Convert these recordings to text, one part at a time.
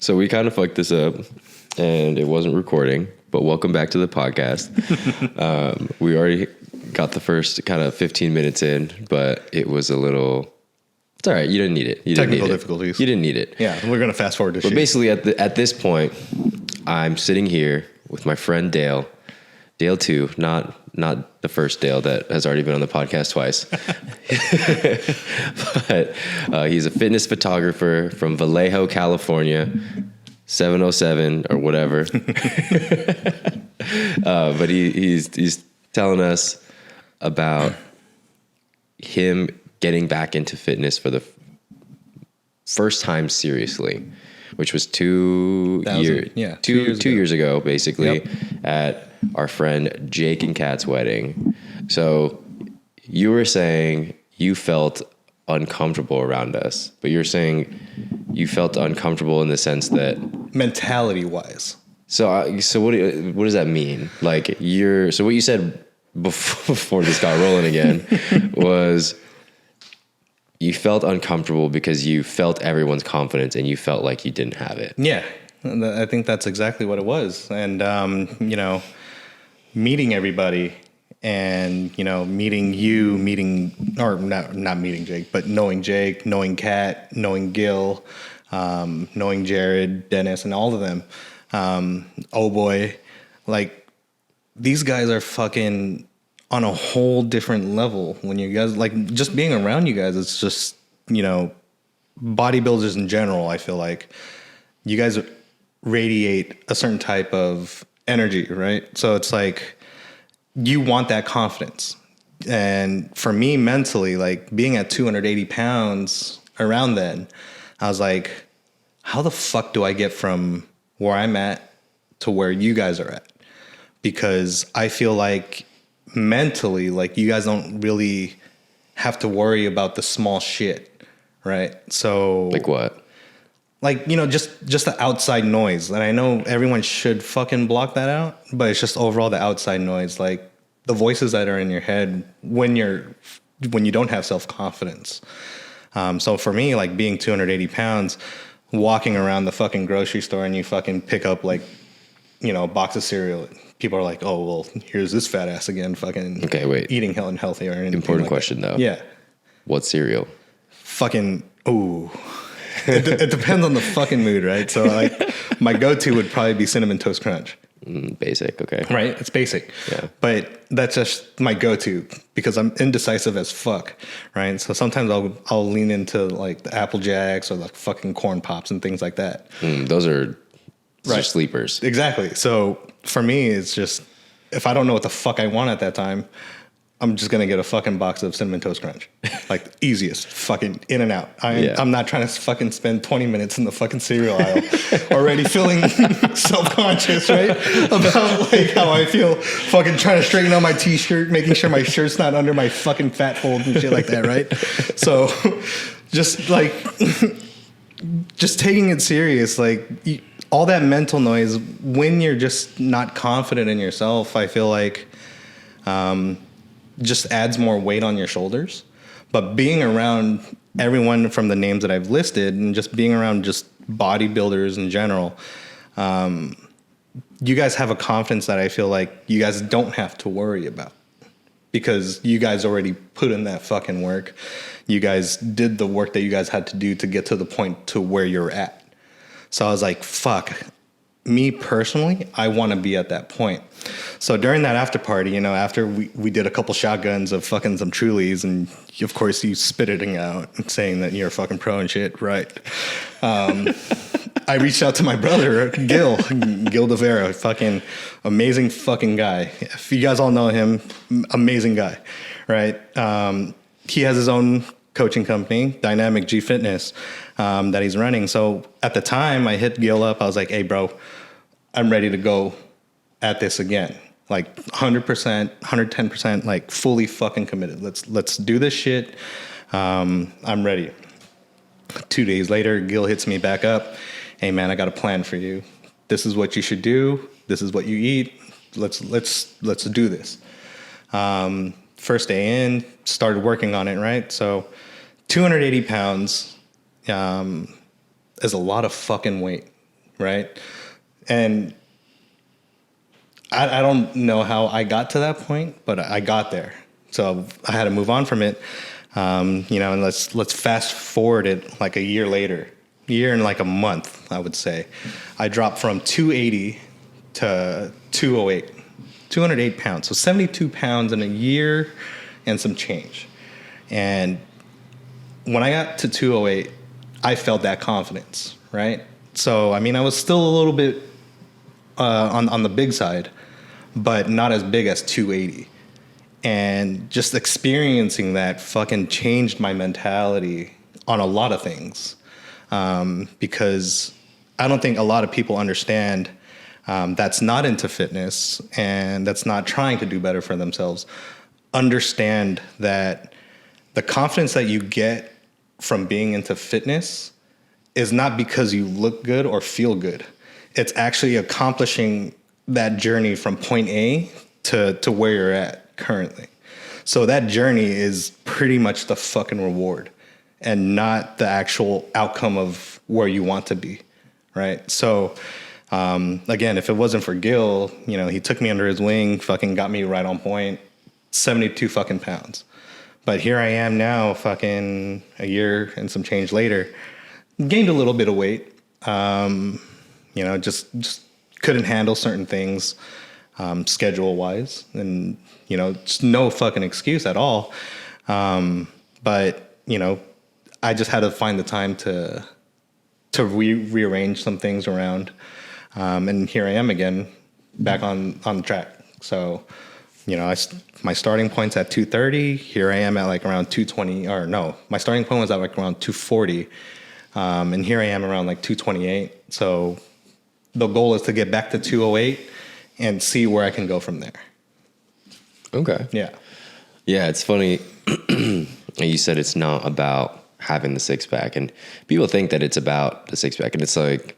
So we kind of fucked this up and it wasn't recording, but welcome back to the podcast. We already got the first kind of 15 minutes in, but it was a little... It's all right. You didn't need it. Technical difficulties. You didn't need it. Yeah, we're going to fast forward to shit. But basically at this point, I'm sitting here with my friend Dale. Dale 2, not the first Dale that has already been on the podcast twice. But he's a fitness photographer from Vallejo, California, 707 or whatever. But he's telling us about him getting back into fitness for the first time seriously, which was 2 years ago, basically, at our friend Jake and Kat's wedding. So you were saying you felt uncomfortable around us, but you're saying you felt uncomfortable in the sense that mentality wise. So what does that mean? Like so what you said before this got rolling again was you felt uncomfortable because you felt everyone's confidence and you felt like you didn't have it. Yeah, I think that's exactly what it was. And, meeting everybody and, not meeting Jake, but knowing Jake, knowing Kat, knowing Gil, knowing Jared, Dennis, and all of them. Oh boy, like these guys are fucking on a whole different level when you guys, like, just being around you guys, it's just, bodybuilders in general, I feel like you guys radiate a certain type of energy, right? So it's like you want that confidence. And for me mentally, like being at 280 pounds around then, I was like, how the fuck do I get from where I'm at to where you guys are at? Because I feel like mentally, like you guys don't really have to worry about the small shit, right? So like what? Like, just the outside noise. And I know everyone should fucking block that out, but it's just overall the outside noise, like the voices that are in your head when you don't have self-confidence. So for me, like being 280 pounds, walking around the fucking grocery store and you fucking pick up like, a box of cereal, people are like, oh, well, here's this fat ass again, fucking eating hell and healthy or anything. Important like question that. though. Yeah. What cereal? Fucking, ooh. It depends on the fucking mood, right? So like my go-to would probably be Cinnamon Toast Crunch. Basic, okay. Right? It's basic. Yeah. But that's just my go-to because I'm indecisive as fuck, right? So sometimes I'll lean into like the Apple Jacks or the fucking corn pops and things like that. Those are sleepers. Exactly. So for me, it's just if I don't know what the fuck I want at that time, I'm just going to get a fucking box of Cinnamon Toast Crunch. Like, easiest. Fucking in and out. I'm not trying to fucking spend 20 minutes in the fucking cereal aisle already feeling self-conscious, right? About, like, how I feel fucking trying to straighten out my t-shirt, making sure my shirt's not under my fucking fat fold and shit like that, right? So, just, like, just taking it serious, like, all that mental noise, when you're just not confident in yourself, I feel like... just adds more weight on your shoulders. But being around everyone from the names that I've listed and just being around just bodybuilders in general, you guys have a confidence that I feel like you guys don't have to worry about because you guys already put in that fucking work. You guys did the work that you guys had to do to get to the point to where you're at. So I was like, fuck. Me personally, I want to be at that point. So during that after party, after we did a couple shotguns of fucking some Trulies, and of course you spit it out saying that you're a fucking pro and shit, right? I reached out to my brother, Gil DeVera, fucking amazing fucking guy. If you guys all know him, amazing guy, right? He has his own coaching company, Dynamic G Fitness, that he's running. So at the time I hit Gil up, I was like, hey bro, I'm ready to go at this again. Like 100%, 110%, like fully fucking committed. Let's do this shit. I'm ready. 2 days later, Gil hits me back up. Hey man, I got a plan for you. This is what you should do. This is what you eat. Let's do this. First day in, started working on it, right? So 280 pounds is a lot of fucking weight. right? And I don't know how I got to that point, but I got there. So I had to move on from it. And let's fast forward it like a year later, year and like a month, I would say. I dropped from 280 to 208, 208 pounds. So 72 pounds in a year and some change. And when I got to 208, I felt that confidence, right? So, I mean, I was still a little bit on the big side, but not as big as 280. And just experiencing that fucking changed my mentality on a lot of things. Because I don't think a lot of people understand that's not into fitness and that's not trying to do better for themselves. Understand that the confidence that you get from being into fitness is not because you look good or feel good. It's actually accomplishing that journey from point A to where you're at currently. So that journey is pretty much the fucking reward and not the actual outcome of where you want to be, right? So again, if it wasn't for Gil, he took me under his wing, fucking got me right on point, 72 fucking pounds. But here I am now, fucking a year and some change later, gained a little bit of weight. Just couldn't handle certain things schedule wise, and just no fucking excuse at all. But I just had to find the time to rearrange some things around, and here I am again, back on the track. So. My starting point's at 230. Here I am at like around 220, or no, my starting point was at like around 240. And here I am around like 228. So the goal is to get back to 208 and see where I can go from there. Okay. Yeah. Yeah, it's funny. You said it's not about having the six pack, and people think that it's about the six pack, and it's like,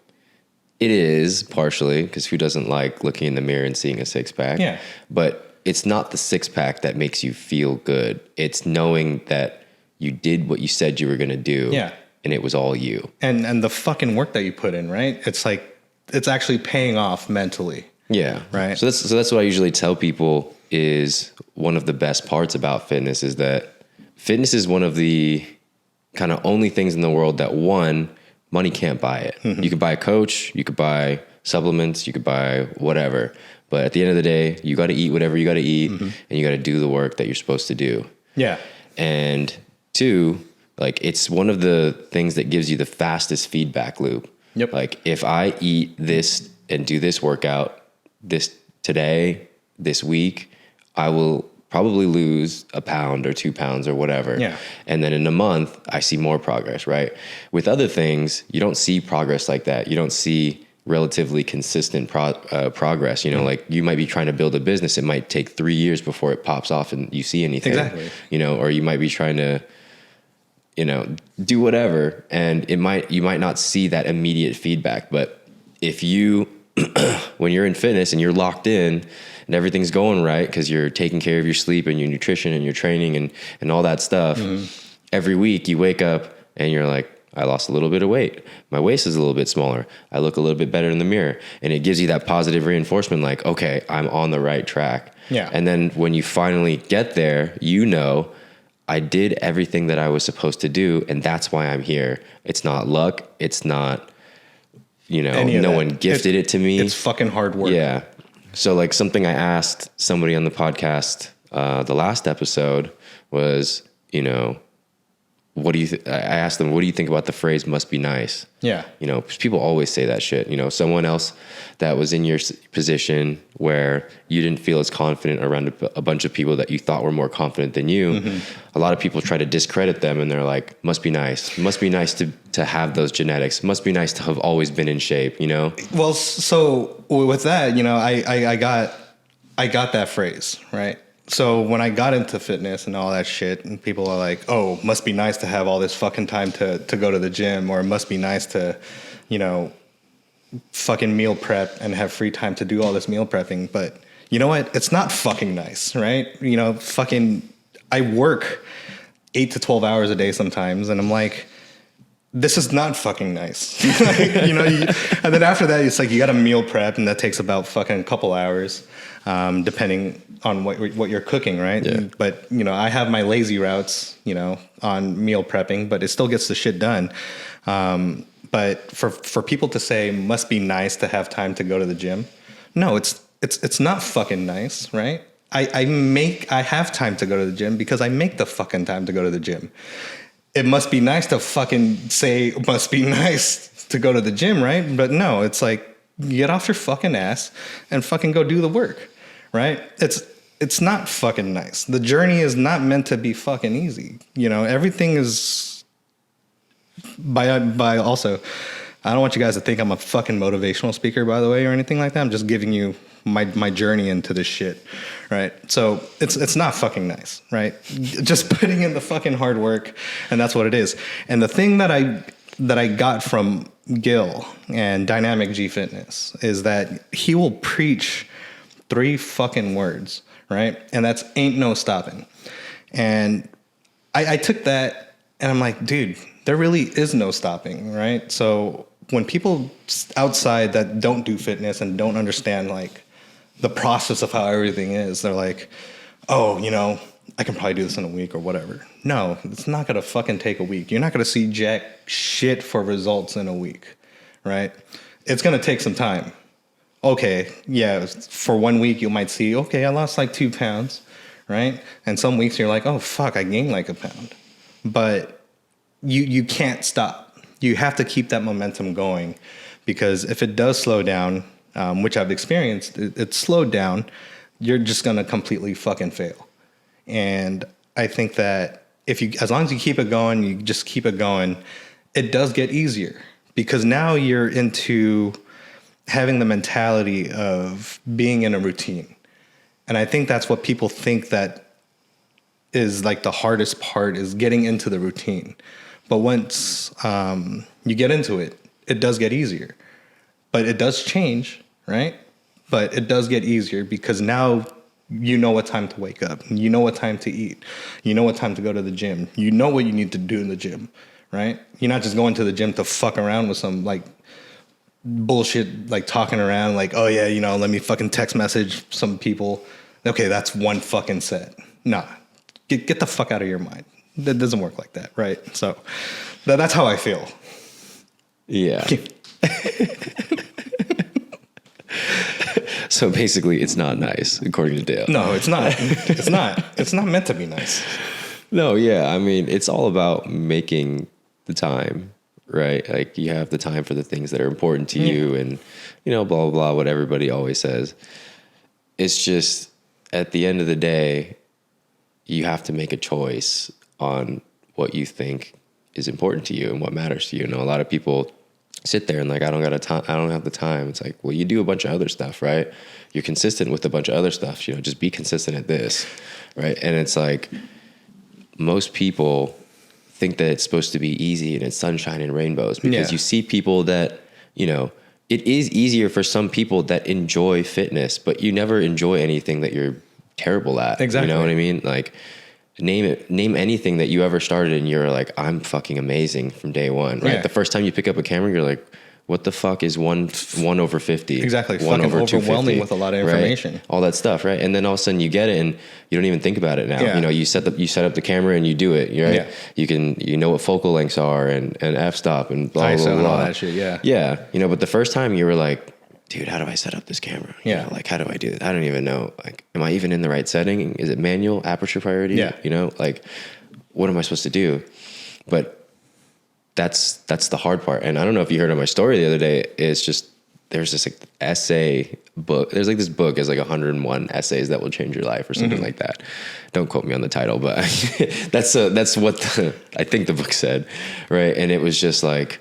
it is partially, because who doesn't like looking in the mirror and seeing a six pack? Yeah. But it's not the six pack that makes you feel good. It's knowing that you did what you said you were going to do. Yeah. And it was all you. And the fucking work that you put in, right? It's like, it's actually paying off mentally. Yeah. Right. So that's what I usually tell people is one of the best parts about fitness is that fitness is one of the kind of only things in the world that, one, money can't buy it. Mm-hmm. You could buy a coach, you could buy supplements, you could buy whatever. But at the end of the day, you got to eat whatever you got to eat, mm-hmm. and you got to do the work that you're supposed to do. Yeah. And two, like, it's one of the things that gives you the fastest feedback loop. Yep. Like, if I eat this and do this workout today, this week, I will probably lose a pound or 2 pounds or whatever. Yeah. And then in a month, I see more progress, right? With other things, you don't see progress like that. You don't see relatively consistent progress. Like, you might be trying to build a business. It might take 3 years before it pops off and you see anything. Exactly. Or you might be trying to, do whatever, and you might not see that immediate feedback. But if you, when you're in fitness and you're locked in and everything's going right, because you're taking care of your sleep and your nutrition and your training and all that stuff, mm-hmm. every week you wake up and you're like, I lost a little bit of weight. My waist is a little bit smaller. I look a little bit better in the mirror. And it gives you that positive reinforcement, like, okay, I'm on the right track. Yeah. And then when you finally get there, I did everything that I was supposed to do, and that's why I'm here. It's not luck. It's not, no one gifted it to me. It's fucking hard work. Yeah. So, like, something I asked somebody on the podcast, the last episode was, I asked them, what do you think about the phrase must be nice? Yeah. 'Cause people always say that shit. Someone else that was in your position where you didn't feel as confident around a bunch of people that you thought were more confident than you. Mm-hmm. A lot of people try to discredit them, and they're like, must be nice. Must be nice to have those genetics. Must be nice to have always been in shape, Well, so with that, I got that phrase, right? So when I got into fitness and all that shit, and people are like, oh, must be nice to have all this fucking time to go to the gym, or it must be nice to, fucking meal prep and have free time to do all this meal prepping. But you know what? It's not fucking nice, right? I work 8 to 12 hours a day sometimes, and I'm like, this is not fucking nice. And then after that, it's like you got to meal prep, and that takes about fucking a couple hours, depending on what you're cooking, right? Yeah. But I have my lazy routes, on meal prepping, but it still gets the shit done. But for people to say must be nice to have time to go to the gym, no, it's not fucking nice, right? I have time to go to the gym because I make the fucking time to go to the gym. It must be nice to fucking say it must be nice to go to the gym, right? But no, it's like get off your fucking ass and fucking go do the work, right? It's not fucking nice. The journey is not meant to be fucking easy. Everything is by also, I don't want you guys to think I'm a fucking motivational speaker, by the way, or anything like that. I'm just giving you my journey into this shit, right? So it's not fucking nice, right? Just putting in the fucking hard work, and that's what it is. And the thing that I got from Gil and Dynamic G Fitness is that he will preach 3 fucking words, right? And that's ain't no stopping. And I took that and I'm like, dude, there really is no stopping, right? So when people outside that don't do fitness and don't understand like the process of how everything is, they're like, oh, I can probably do this in a week or whatever. No, it's not going to fucking take a week. You're not going to see jack shit for results in a week, right? It's going to take some time. Okay, yeah, for 1 week you might see, okay, I lost like 2 pounds, right? And some weeks you're like, oh, fuck, I gained like 1 pound. But you can't stop. You have to keep that momentum going, because if it does slow down, which I've experienced, it's slowed down, you're just going to completely fucking fail. And I think that as long as you keep it going, you just keep it going, it does get easier, because now you're into having the mentality of being in a routine. And I think that's what people think that is like the hardest part, is getting into the routine. But once you get into it, it does get easier. But it does change, right? But it does get easier because now you know what time to wake up. You know what time to eat. You know what time to go to the gym. You know what you need to do in the gym, right? You're not just going to the gym to fuck around with some like bullshit, like talking around like, oh yeah, let me fucking text message some people. Okay, that's one fucking set. Nah, get the fuck out of your mind. That doesn't work like that, right? So that's how I feel. Yeah. So basically, it's not nice, according to Dale. No, it's not. It's not. It's not meant to be nice. No, yeah. I mean, it's all about making the time, right? Like you have the time for the things that are important to you, and blah blah blah. What everybody always says. It's just at the end of the day, you have to make a choice on what you think is important to you and what matters to you. A lot of people sit there and like, I don't have the time. It's like, well, you do a bunch of other stuff, right? You're consistent with a bunch of other stuff, just be consistent at this, right? And it's like, most people think that it's supposed to be easy and it's sunshine and rainbows, because you see people that, it is easier for some people that enjoy fitness, but you never enjoy anything that you're terrible at. Exactly. You know what I mean? Like, name anything that you ever started and you're like, I'm fucking amazing from day one, right? Yeah. The first time you pick up a camera, you're like, what the fuck is 1/50? Exactly. 1 fucking over overwhelming 250, with a lot of information. Right? All that stuff, right? And then all of a sudden you get it and you don't even think about it now. Yeah. You set up the camera and you do it, right? Yeah. You can, what focal lengths are and f-stop and blah, ISO blah, blah. and all that shit, yeah. Yeah. But the first time you were like, dude, how do I set up this camera? Like, how do I do it? I don't even know. Like, am I even in the right setting? Is it manual, aperture priority? Yeah. Like, what am I supposed to do? But that's the hard part. And I don't know if you heard of my story the other day. It's just, there's this like essay book. There's like this book is like 101 essays that will change your life or something like that. Don't quote me on the title, but that's what I think the book said. Right. And it was just like,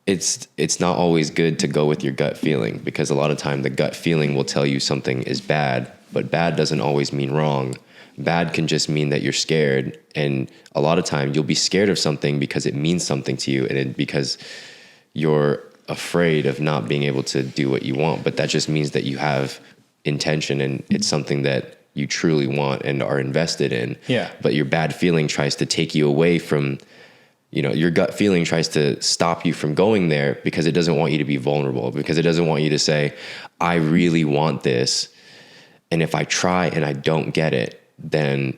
it's not always good to go with your gut feeling, because a lot of time the gut feeling will tell you something is bad, but bad doesn't always mean wrong. Bad can just mean that you're scared. And a lot of time you'll be scared of something because it means something to you, and because you're afraid of not being able to do what you want. But that just means that you have intention and it's something that you truly want and are invested in. Yeah. But your bad feeling tries to take you away from your gut feeling tries to stop you from going there because it doesn't want you to be vulnerable, because it doesn't want you to say, I really want this. And if I try and I don't get it, then,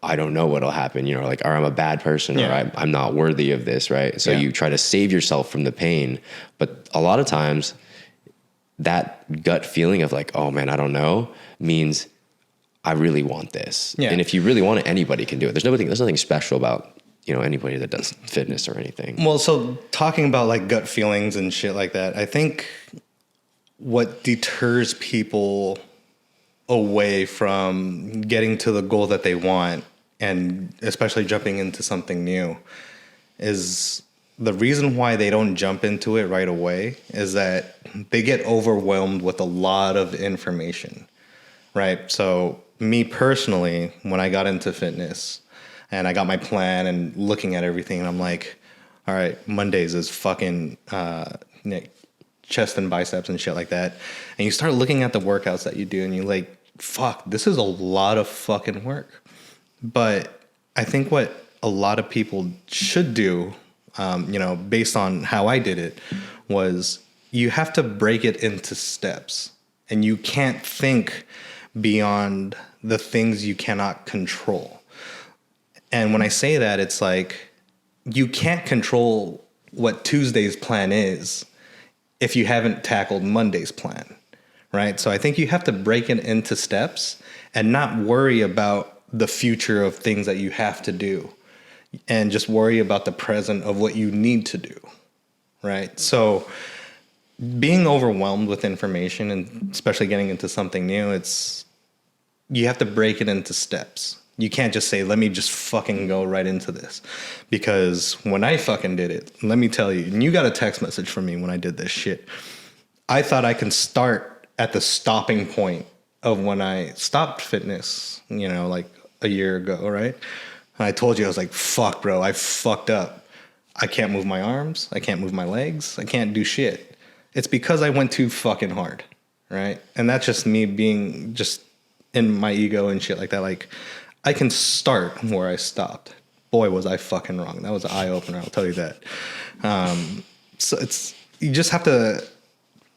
I don't know what'll happen, or I'm a bad person, or I'm not worthy of this. Right. So you try to save yourself from the pain. But a lot of times that gut feeling of like, oh man, I don't know, means I really want this. Yeah. And if you really want it, anybody can do it. There's nothing special about, anybody that does fitness or anything. Well, so talking about like gut feelings and shit like that, I think what deters people away from getting to the goal that they want, and especially jumping into something new, is the reason why they don't jump into it right away is that they get overwhelmed with a lot of information, right? So me personally, when I got into fitness and I got my plan and looking at everything, and I'm like, all right, Mondays is fucking chest and biceps and shit like that. And you start looking at the workouts that you do and you're like, fuck, this is a lot of fucking work. But I think what a lot of people should do, based on how I did it, was you have to break it into steps. And you can't think beyond the things you cannot control. And when I say that, it's like you can't control what Tuesday's plan is if you haven't tackled Monday's plan, right? So I think you have to break it into steps and not worry about the future of things that you have to do, and just worry about the present of what you need to do, right? So being overwhelmed with information, and especially getting into something new, you have to break it into steps. You can't just say, let me just fucking go right into this. Because when I fucking did it, let me tell you, and you got a text message from me when I did this shit, I thought I can start at the stopping point of when I stopped fitness, like a year ago, right? And I told you, I was like, fuck, bro, I fucked up. I can't move my arms. I can't move my legs. I can't do shit. It's because I went too fucking hard, right? And that's just me being just in my ego and shit like that. Like, I can start where I stopped. Boy, was I fucking wrong. That was an eye-opener, I'll tell you that. So you just have to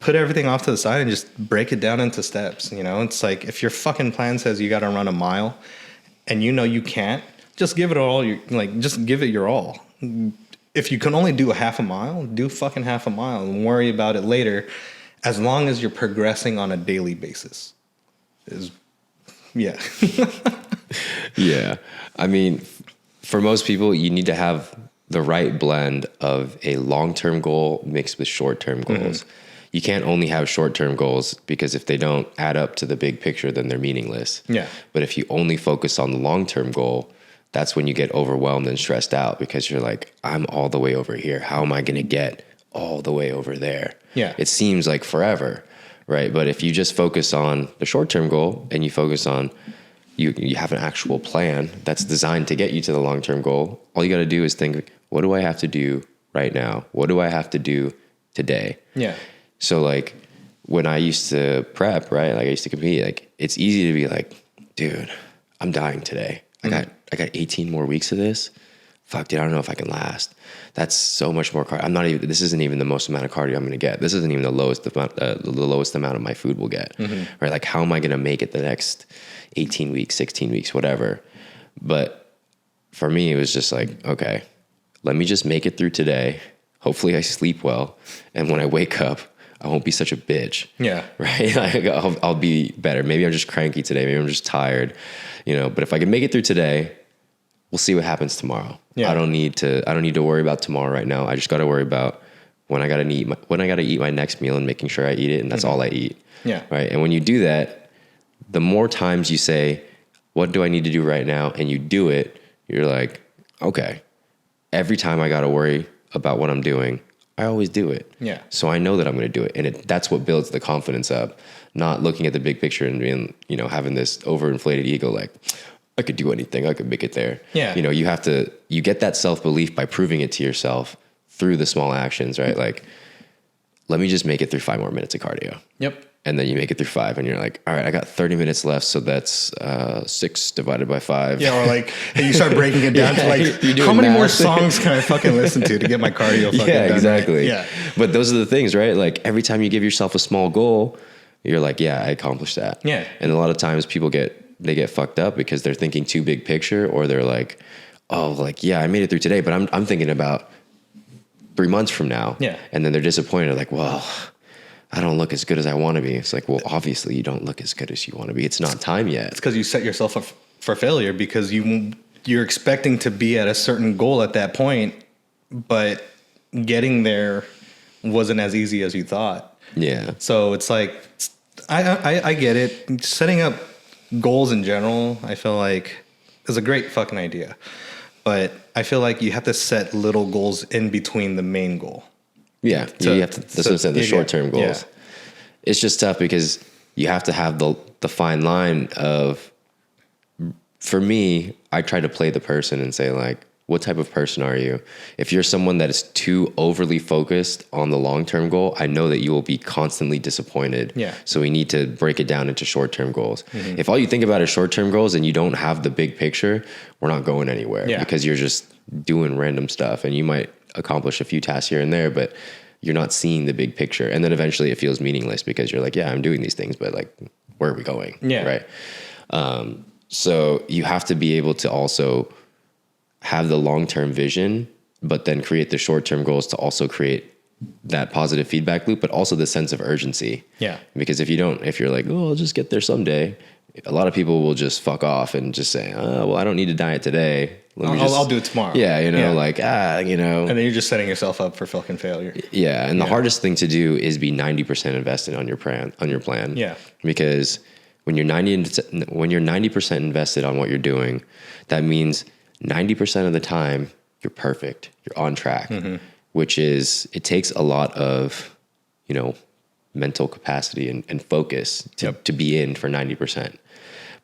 put everything off to the side and just break it down into steps, It's like if your fucking plan says you got to run a mile and you can't, just give it all. Just give it your all. If you can only do a half a mile, do fucking half a mile and worry about it later, as long as you're progressing on a daily basis. Yeah. Yeah. I mean, for most people, you need to have the right blend of a long-term goal mixed with short-term goals. Mm-hmm. You can't only have short-term goals, because if they don't add up to the big picture, then they're meaningless. Yeah. But if you only focus on the long-term goal, that's when you get overwhelmed and stressed out, because you're like, I'm all the way over here. How am I going to get all the way over there? Yeah. It seems like forever, right? But if you just focus on the short-term goal and you focus on you have an actual plan that's designed to get you to the long-term goal, all you got to do is think, what do I have to do right now? What do I have to do today? Yeah. So like when I used to prep, right? Like I used to compete, like it's easy to be like, dude, I'm dying today. I got 18 more weeks of this. Fuck, dude, I don't know if I can last. That's so much more cardio. This isn't even the most amount of cardio I'm going to get. This isn't even the lowest amount of my food will get, right? Like, how am I going to make it the next 18 weeks, 16 weeks, whatever? But for me, it was just like, okay, let me just make it through today. Hopefully I sleep well. And when I wake up, I won't be such a bitch. Yeah. Right. Like, I'll be better. Maybe I'm just cranky today. Maybe I'm just tired, but if I can make it through today, we'll see what happens tomorrow. Yeah. I don't need to worry about tomorrow right now. I just got to worry about when I got to eat my next meal and making sure I eat it. And that's all I eat. Yeah. Right. And when you do that, the more times you say, what do I need to do right now? And you do it, you're like, okay, every time I got to worry about what I'm doing, I always do it. Yeah. So I know that I'm going to do it. And that's what builds the confidence up, not looking at the big picture and being, having this overinflated ego, like, I could do anything. I could make it there. Yeah. You get that self-belief by proving it to yourself through the small actions, right? Like let me just make it through 5 more minutes of cardio. Yep. And then you make it through 5 and you're like, all right, I got 30 minutes left. So that's 6 divided by 5. Yeah. Or like you start breaking it down to like, how many more songs can I fucking listen to get my cardio fucking done? Exactly. Right? Yeah. But those are the things, right? Like every time you give yourself a small goal, you're like, yeah, I accomplished that. Yeah. And a lot of times people get fucked up because they're thinking too big picture, or they're like, oh, like, yeah, I made it through today, but I'm thinking about 3 months from now. Yeah. And then they're disappointed. Like, well, I don't look as good as I want to be. It's like, well, obviously you don't look as good as you want to be. It's not time yet. It's because you set yourself up for failure because you're expecting to be at a certain goal at that point, but getting there wasn't as easy as you thought. Yeah. So it's like, I get it. Setting up goals in general, I feel like is a great fucking idea. But I feel like you have to set little goals in between the main goal. Yeah, you have to. That's what I'm saying. The short-term goals. Yeah. It's just tough because you have to have the fine line of. For me, I try to play the person and say like, what type of person are you? If you're someone that is too overly focused on the long-term goal, I know that you will be constantly disappointed. Yeah. So we need to break it down into short-term goals. Mm-hmm. If all you think about is short-term goals and you don't have the big picture, we're not going anywhere because you're just doing random stuff, and you might accomplish a few tasks here and there, but you're not seeing the big picture. And then eventually it feels meaningless because you're like, yeah, I'm doing these things, but like, where are we going? Yeah. Right. So you have to be able to also have the long-term vision, but then create the short-term goals to also create that positive feedback loop, but also the sense of urgency. Yeah. Because if you're like, oh, I'll just get there someday, a lot of people will just fuck off and just say, oh, well, I don't need to diet today. I'll do it tomorrow. Yeah. Like, And then you're just setting yourself up for fucking failure. Yeah. And the hardest thing to do is be 90% invested on your plan. Yeah. Because when you're 90% invested on what you're doing, that means 90% of the time you're perfect. You're on track, which is, it takes a lot of, mental capacity and focus to be in for 90%.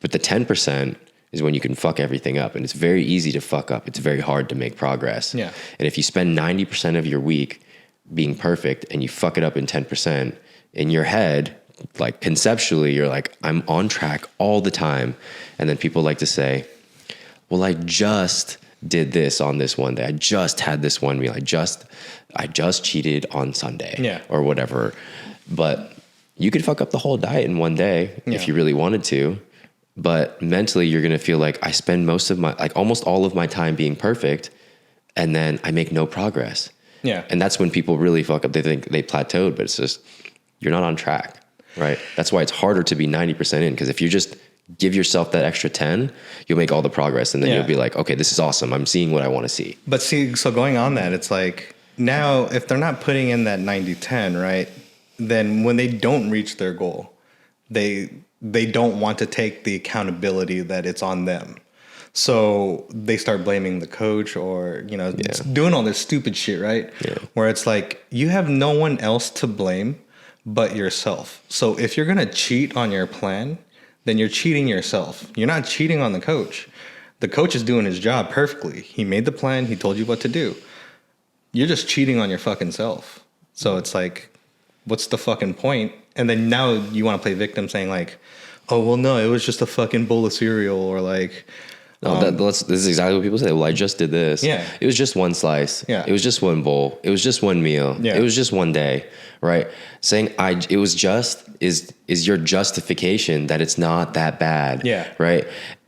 But the 10% is when you can fuck everything up, and it's very easy to fuck up. It's very hard to make progress. Yeah. And if you spend 90% of your week being perfect and you fuck it up in 10%, in your head, like conceptually, you're like, I'm on track all the time. And then people like to say, well, I just did this on this one day. I just had this one meal. I just cheated on Sunday or whatever. But you could fuck up the whole diet in one day if you really wanted to. But mentally, you're going to feel like I spend almost all of my time being perfect, and then I make no progress. Yeah. And that's when people really fuck up. They think they plateaued, but it's just, you're not on track, right? That's why it's harder to be 90% in, because if you just give yourself that extra 10, you'll make all the progress, and then you'll be like, okay, this is awesome. I'm seeing what I want to see. But see, so going on that, it's like, now if they're not putting in that 90-10, right, then when they don't reach their goal, they don't want to take the accountability that it's on them. So they start blaming the coach or, doing all this stupid shit, right? Yeah. Where it's like, you have no one else to blame but yourself. So if you're going to cheat on your plan, then you're cheating yourself. You're not cheating on the coach. The coach is doing his job perfectly. He made the plan. He told you what to do. You're just cheating on your fucking self. So it's like, what's the fucking point? And then now you want to play victim, saying like, oh, well, no, it was just a fucking bowl of cereal, or like... this is exactly what people say. Well, I just did this. Yeah. It was just one slice. Yeah. It was just one bowl. It was just one meal. Yeah. It was just one day, right? Saying it was just is your justification that it's not that bad. Yeah. Right?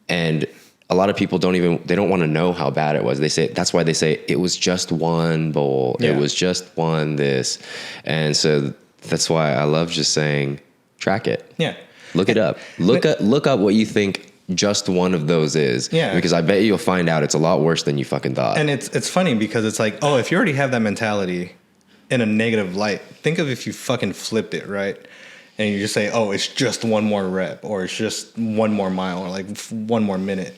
And a lot of people they don't want to know how bad it was. That's why they say it was just one bowl. Yeah. It was just one this. And so that's why I love just saying, track it. Yeah. Look it up. Look up what you think just one of those is. Yeah. Because I bet you'll find out it's a lot worse than you fucking thought. And it's funny because it's like, oh, if you already have that mentality in a negative light, think of if you fucking flipped it, right? And you just say, oh, it's just one more rep, or it's just one more mile, or like one more minute.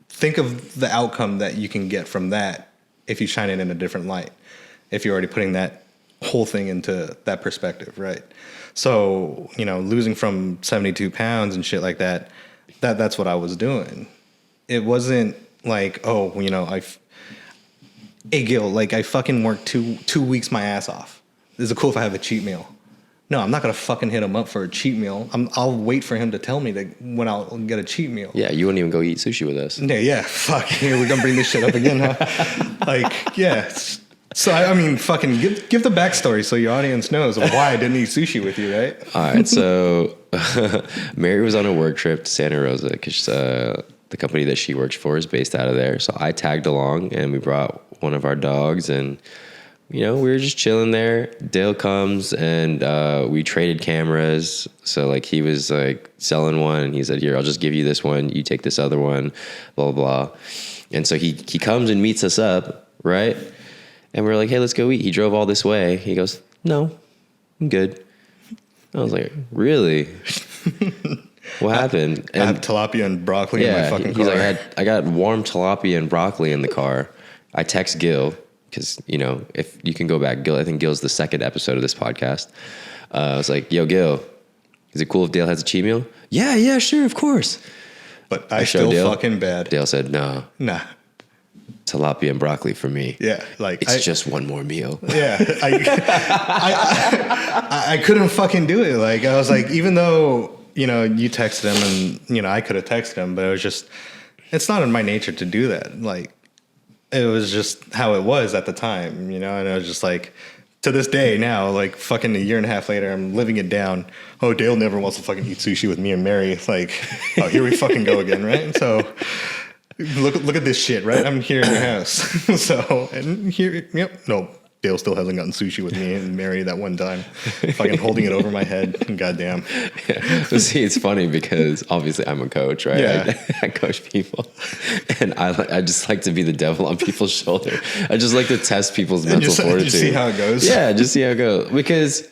Think of the outcome that you can get from that if you shine it in a different light, if you're already putting that whole thing into that perspective, right? So, losing from 72 pounds and shit like that's what I was doing. It wasn't like, hey, Gil, like I fucking worked two weeks my ass off. is it cool if I have a cheat meal? No, I'm not going to fucking hit him up for a cheat meal. I'll wait for him to tell me that when I'll get a cheat meal. Yeah, you wouldn't even go eat sushi with us. Yeah, fuck. Here we're going to bring this shit up again, huh? Like, yeah. So, I mean, fucking give the backstory so your audience knows why I didn't eat sushi with you, right? All right, so Mary was on a work trip to Santa Rosa because the company that she works for is based out of there. So I tagged along, and we brought one of our dogs, and we were just chilling there. Dale comes, and we traded cameras. So like he was like selling one, and he said, "Here, I'll just give you this one. You take this other one." Blah blah blah. And so he comes and meets us up, right? And we're like, "Hey, let's go eat." He drove all this way. He goes, "No, I'm good." I was like, "Really? What happened?" I have tilapia and broccoli in my fucking car. He's like, I got warm tilapia and broccoli in the car. I text Gil. Because, if you can go back, Gil, I think Gil's the second episode of this podcast. I was like, "Yo, Gil, is it cool if Dale has a cheat meal?" Yeah, sure, of course. But I still Dale, fucking bad. Dale said, "No. Nah. Tilapia and broccoli for me." Yeah, like it's just one more meal. Yeah, I couldn't fucking do it. Like I was like, even though you texted him and I could have texted him, but it was just, it's not in my nature to do that. Like it was just how it was at the time, and I was just like, to this day now, like fucking a year and a half later, I'm living it down. Oh, Dale never wants to fucking eat sushi with me and Mary. It's like, oh, here we fucking go again, right? So. Look at this shit, right? I'm here in your house. So, and here, yep, no, Dale still hasn't gotten sushi with me and Mary that one time. Fucking holding it over my head. Goddamn. Yeah. But see, it's funny because obviously I'm a coach, right? Yeah. I coach people. And I just like to be the devil on people's shoulder. I just like to test people's mental fortitude. Just see how it goes. Yeah, just see how it goes. Because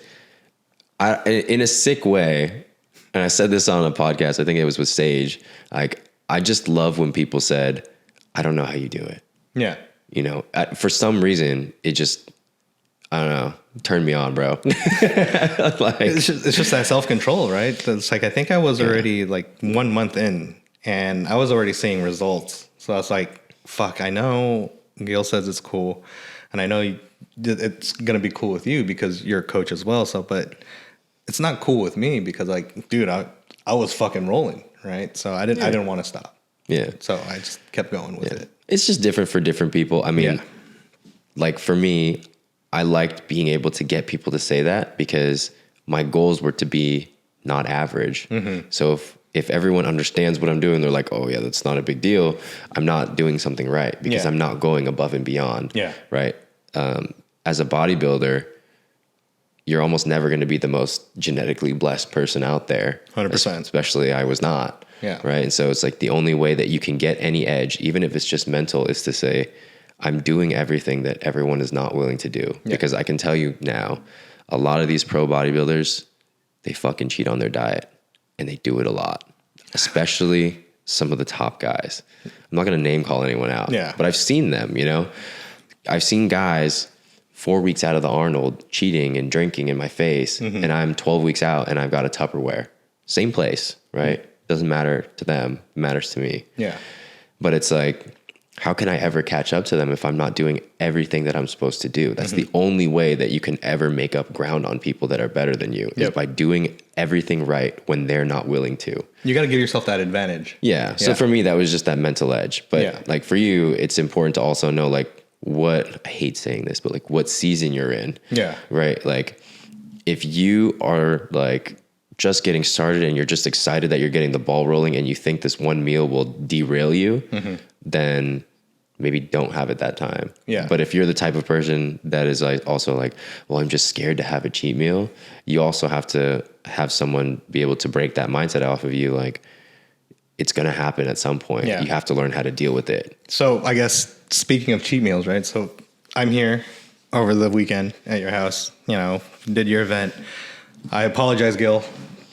in a sick way, and I said this on a podcast, I think it was with Sage, like, I just love when people said, "I don't know how you do it." Yeah. For some reason, it just, I don't know, turned me on, bro. Like, it's just that self-control, right? It's like, I think I was already like 1 month in and I was already seeing results. So I was like, fuck, I know Gil says it's cool. And I know it's going to be cool with you because you're a coach as well. So, but it's not cool with me because like, dude, I was fucking rolling. Right. So I didn't want to stop. Yeah. So I just kept going with it. It's just different for different people. I mean, like for me, I liked being able to get people to say that because my goals were to be not average. Mm-hmm. So if everyone understands what I'm doing, they're like, "Oh yeah, that's not a big deal. I'm not doing something right because I'm not going above and beyond." Yeah. Right. As a bodybuilder, you're almost never going to be the most genetically blessed person out there. 100%. Especially I was not. Yeah. Right. And so it's like the only way that you can get any edge, even if it's just mental, is to say, I'm doing everything that everyone is not willing to do. Yeah. Because I can tell you now, a lot of these pro bodybuilders, they fucking cheat on their diet and they do it a lot, especially some of the top guys. I'm not going to name call anyone out, but I've seen them, I've seen guys 4 weeks out of the Arnold cheating and drinking in my face, and I'm 12 weeks out and I've got a Tupperware. Same place, right? Doesn't matter to them, it matters to me. Yeah. But it's like, how can I ever catch up to them if I'm not doing everything that I'm supposed to do? That's the only way that you can ever make up ground on people that are better than you is by doing everything right when they're not willing to. You got to give yourself that advantage. Yeah. So for me, that was just that mental edge. But like for you, it's important to also know like, I hate saying this, but like what season you're in. Yeah. Right. Like if you are like just getting started and you're just excited that you're getting the ball rolling and you think this one meal will derail you, then maybe don't have it that time. Yeah. But if you're the type of person that is like also like, well, I'm just scared to have a cheat meal, you also have to have someone be able to break that mindset off of you. Like, it's going to happen at some point. Yeah. You have to learn how to deal with it. So I guess speaking of cheat meals, right? So I'm here over the weekend at your house, did your event. I apologize, Gil,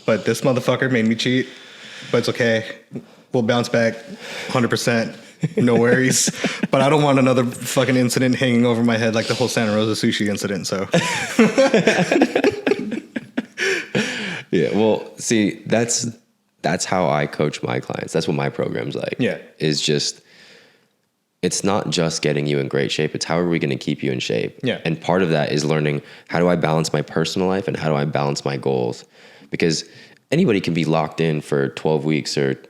but this motherfucker made me cheat, but it's okay. We'll bounce back 100%. No worries. But I don't want another fucking incident hanging over my head like the whole Santa Rosa sushi incident. So yeah, well, see, that's how I coach my clients. That's what my program's like. Yeah. Is just it's not just getting you in great shape. It's how are we going to keep you in shape? Yeah. And part of that is learning, how do I balance my personal life and how do I balance my goals? Because anybody can be locked in for 12 weeks or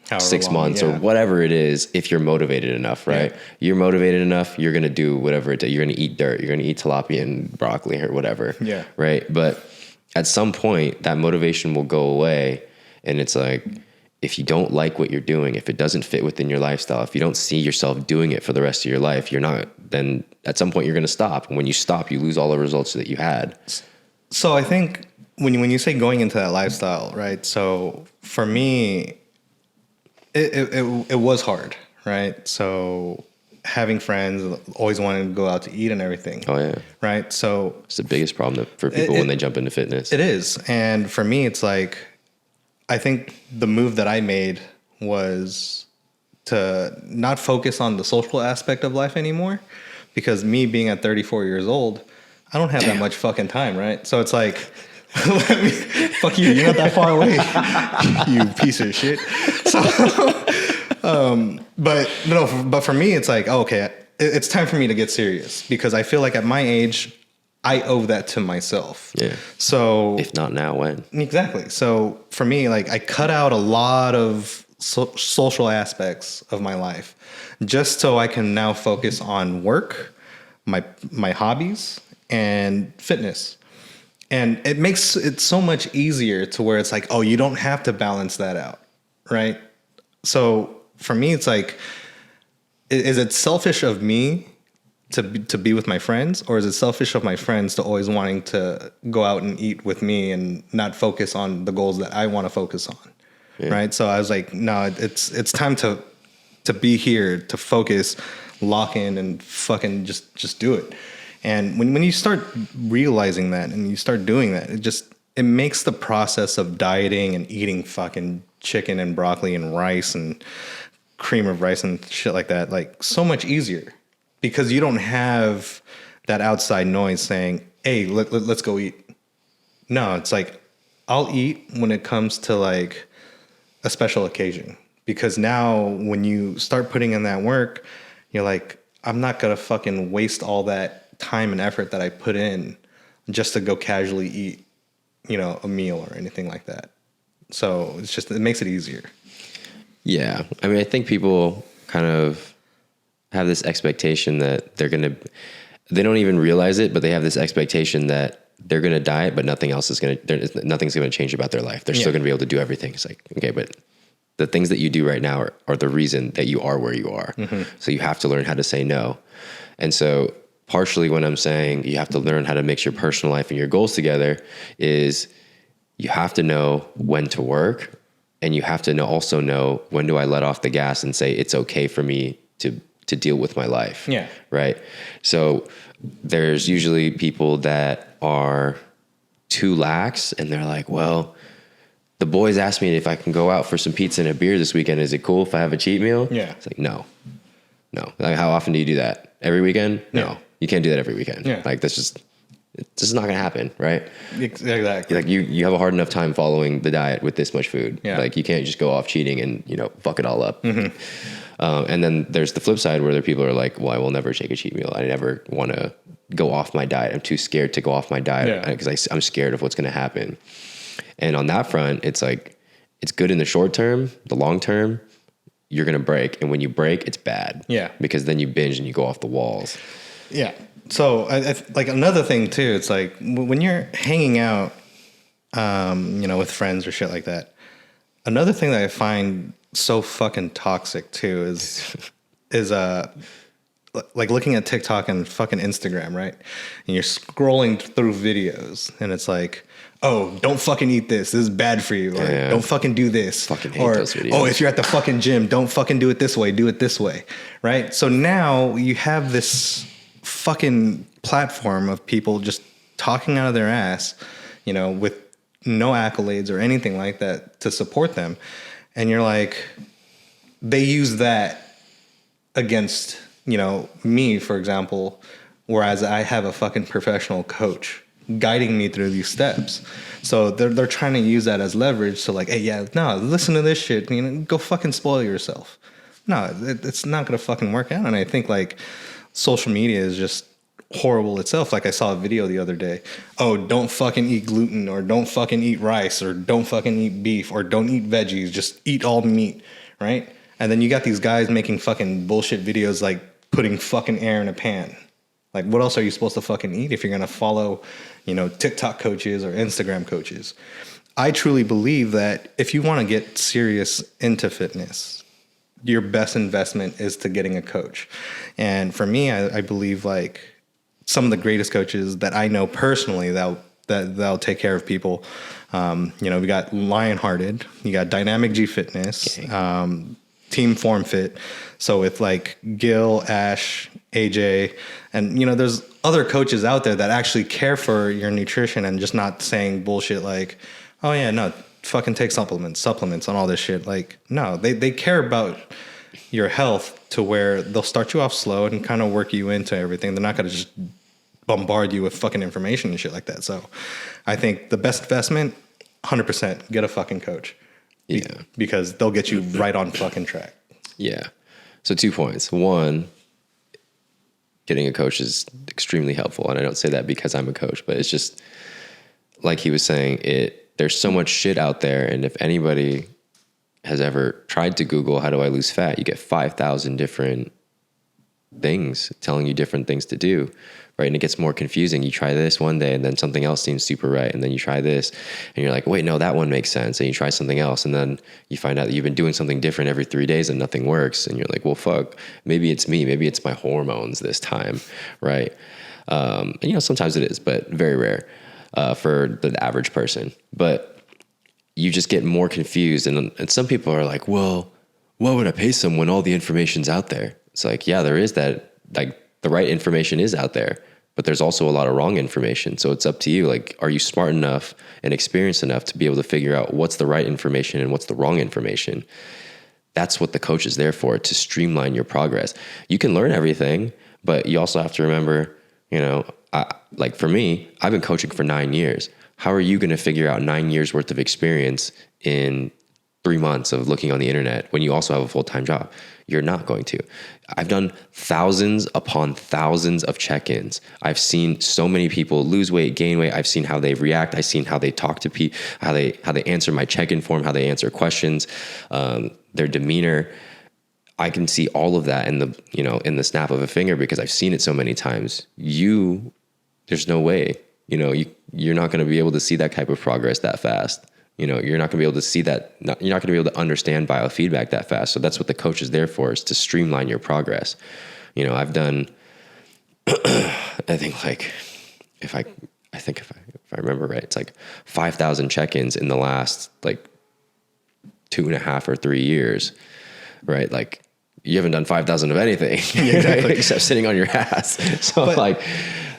However 6 long, months or whatever it is, if you're motivated enough, right? Yeah. You're motivated enough, you're going to do whatever it is. You're going to eat dirt. You're going to eat tilapia and broccoli or whatever. Yeah. Right. But at some point, that motivation will go away. And it's like, if you don't like what you're doing, if it doesn't fit within your lifestyle, if you don't see yourself doing it for the rest of your life, then at some point you're going to stop. And when you stop, you lose all the results that you had. So I think when you say going into that lifestyle, right? So for me, it was hard, right? So having friends, always wanting to go out to eat and everything. Oh yeah. Right. So It's the biggest problem for people when they jump into fitness. it is. And for me, it's like, I think the move that I made was to not focus on the social aspect of life anymore, because me being at 34 years old, I don't have that much fucking time, right? So it's like, fuck you, you're not that far away, you piece of shit. So, but for me, it's like, oh, okay, it's time for me to get serious, because I feel like at my age, I owe that to myself. Yeah. So If not now, when? exactly. So for me, like, I cut out a lot of social aspects of my life just so I can now focus on work, my hobbies, and fitness. And it makes it so much easier to where it's like, oh, you don't have to balance that out, right? So for me, it's like, is it selfish of me to be with my friends, or is it selfish of my friends to always wanting to go out and eat with me and not focus on the goals that I want to focus on? Yeah. Right. So I was like, no, it's time to be here, to focus, lock in, and fucking just do it. And when you start realizing that and you start doing that, it makes the process of dieting and eating fucking chicken and broccoli and rice and cream of rice and shit like that, like, so much easier, because you don't have that outside noise saying, hey, let's go eat. No, it's like, I'll eat when it comes to like a special occasion, because now when you start putting in that work, you're like, I'm not going to fucking waste all that time and effort that I put in just to go casually eat, a meal or anything like that. So it makes it easier. Yeah. I mean, I think people kind of have this expectation that they don't even realize it, but they have this expectation that they're going to diet, but nothing's going to change about their life. They're still going to be able to do everything. It's like, okay, but the things that you do right now are the reason that you are where you are. Mm-hmm. So you have to learn how to say no. And so partially when I'm saying you have to learn how to mix your personal life and your goals together is you have to know when to work, and you have to also know when do I let off the gas and say it's okay for me to deal with my life. Yeah. Right. So there's usually people that are too lax, and they're like, well, the boys asked me if I can go out for some pizza and a beer this weekend. Is it cool if I have a cheat meal? Yeah. It's like, no. Like, how often do you do that? Every weekend? No. Yeah. You can't do that every weekend. Yeah. Like, this is not going to happen. Right. Exactly. Like you have a hard enough time following the diet with this much food. Yeah. Like, you can't just go off cheating and, fuck it all up. Mm-hmm. And then there's the flip side where there people are like, well, I will never take a cheat meal. I never want to go off my diet. I'm too scared to go off my diet because I'm scared of what's going to happen. And on that front, it's like, it's good in the short term. The long term, you're going to break. And when you break, it's bad. Yeah. Because then you binge and you go off the walls. Yeah. So like another thing too, it's like when you're hanging out, with friends or shit like that, another thing that I find so fucking toxic too is like looking at TikTok and fucking Instagram, right? And you're scrolling through videos and it's like, oh, don't fucking eat this. This is bad for you. Or don't fucking do this. Fucking hate those videos. Oh, if you're at the fucking gym, don't fucking do it this way. Do it this way. Right? So now you have this fucking platform of people just talking out of their ass, with no accolades or anything like that to support them. And you're like, they use that against, me, for example, whereas I have a fucking professional coach guiding me through these steps. So they're trying to use that as leverage. So like, hey, yeah, no, listen to this shit. Go fucking spoil yourself. No, it's not going to fucking work out. And I think like social media is just horrible itself. Like I saw a video the other day. Oh, don't fucking eat gluten, or don't fucking eat rice, or don't fucking eat beef, or don't eat veggies. Just eat all meat, right? And then you got these guys making fucking bullshit videos like putting fucking air in a pan. Like what else are you supposed to fucking eat if you're going to follow, TikTok coaches or Instagram coaches? I truly believe that if you want to get serious into fitness, your best investment is to getting a coach. And for me, I believe like some of the greatest coaches that I know personally that'll take care of people. We got Lionhearted, you got Dynamic G Fitness, Team Form Fit. So with like Gil, Ash, AJ, and there's other coaches out there that actually care for your nutrition and just not saying bullshit like, oh yeah, no, fucking take supplements and all this shit. Like, no, they care about your health to where they'll start you off slow and kind of work you into everything. They're not going to just bombard you with fucking information and shit like that. So I think the best investment, 100%, get a fucking coach. Yeah. Because they'll get you right on fucking track. Yeah. So 2 points. One, getting a coach is extremely helpful. And I don't say that because I'm a coach, but it's just like he was saying, there's so much shit out there. And if anybody has ever tried to Google, how do I lose fat? You get 5,000 different things telling you different things to do, right? And it gets more confusing. You try this one day and then something else seems super right. And then you try this and you're like, wait, no, that one makes sense. And you try something else. And then you find out that you've been doing something different every 3 days and nothing works. And you're like, well, fuck, maybe it's me. Maybe it's my hormones this time, right? And sometimes it is, but very rare for the average person. But you just get more confused. And some people are like, well, why would I pay someone when all the information's out there? It's like, yeah, there is that, like the right information is out there, but there's also a lot of wrong information. So it's up to you. Like, are you smart enough and experienced enough to be able to figure out what's the right information and what's the wrong information? That's what the coach is there for, to streamline your progress. You can learn everything, but you also have to remember, like for me, I've been coaching for 9 years. How are you going to figure out 9 years worth of experience in 3 months of looking on the internet when you also have a full-time job? You're not going to. I've done thousands upon thousands of check-ins. I've seen so many people lose weight, gain weight. I've seen how they react. I've seen how they talk to people, how they answer my check-in form, how they answer questions, their demeanor. I can see all of that in the snap of a finger because I've seen it so many times. There's no way, you're not going to be able to see that type of progress that fast. You're not going to be able to see that. You're not going to be able to understand biofeedback that fast. So that's what the coach is there for, is to streamline your progress. I've done, I think like, if I remember right, it's like 5,000 check-ins in the last like 2.5 or 3 years, right? Like you haven't done 5,000 of anything, exactly. Except sitting on your ass. So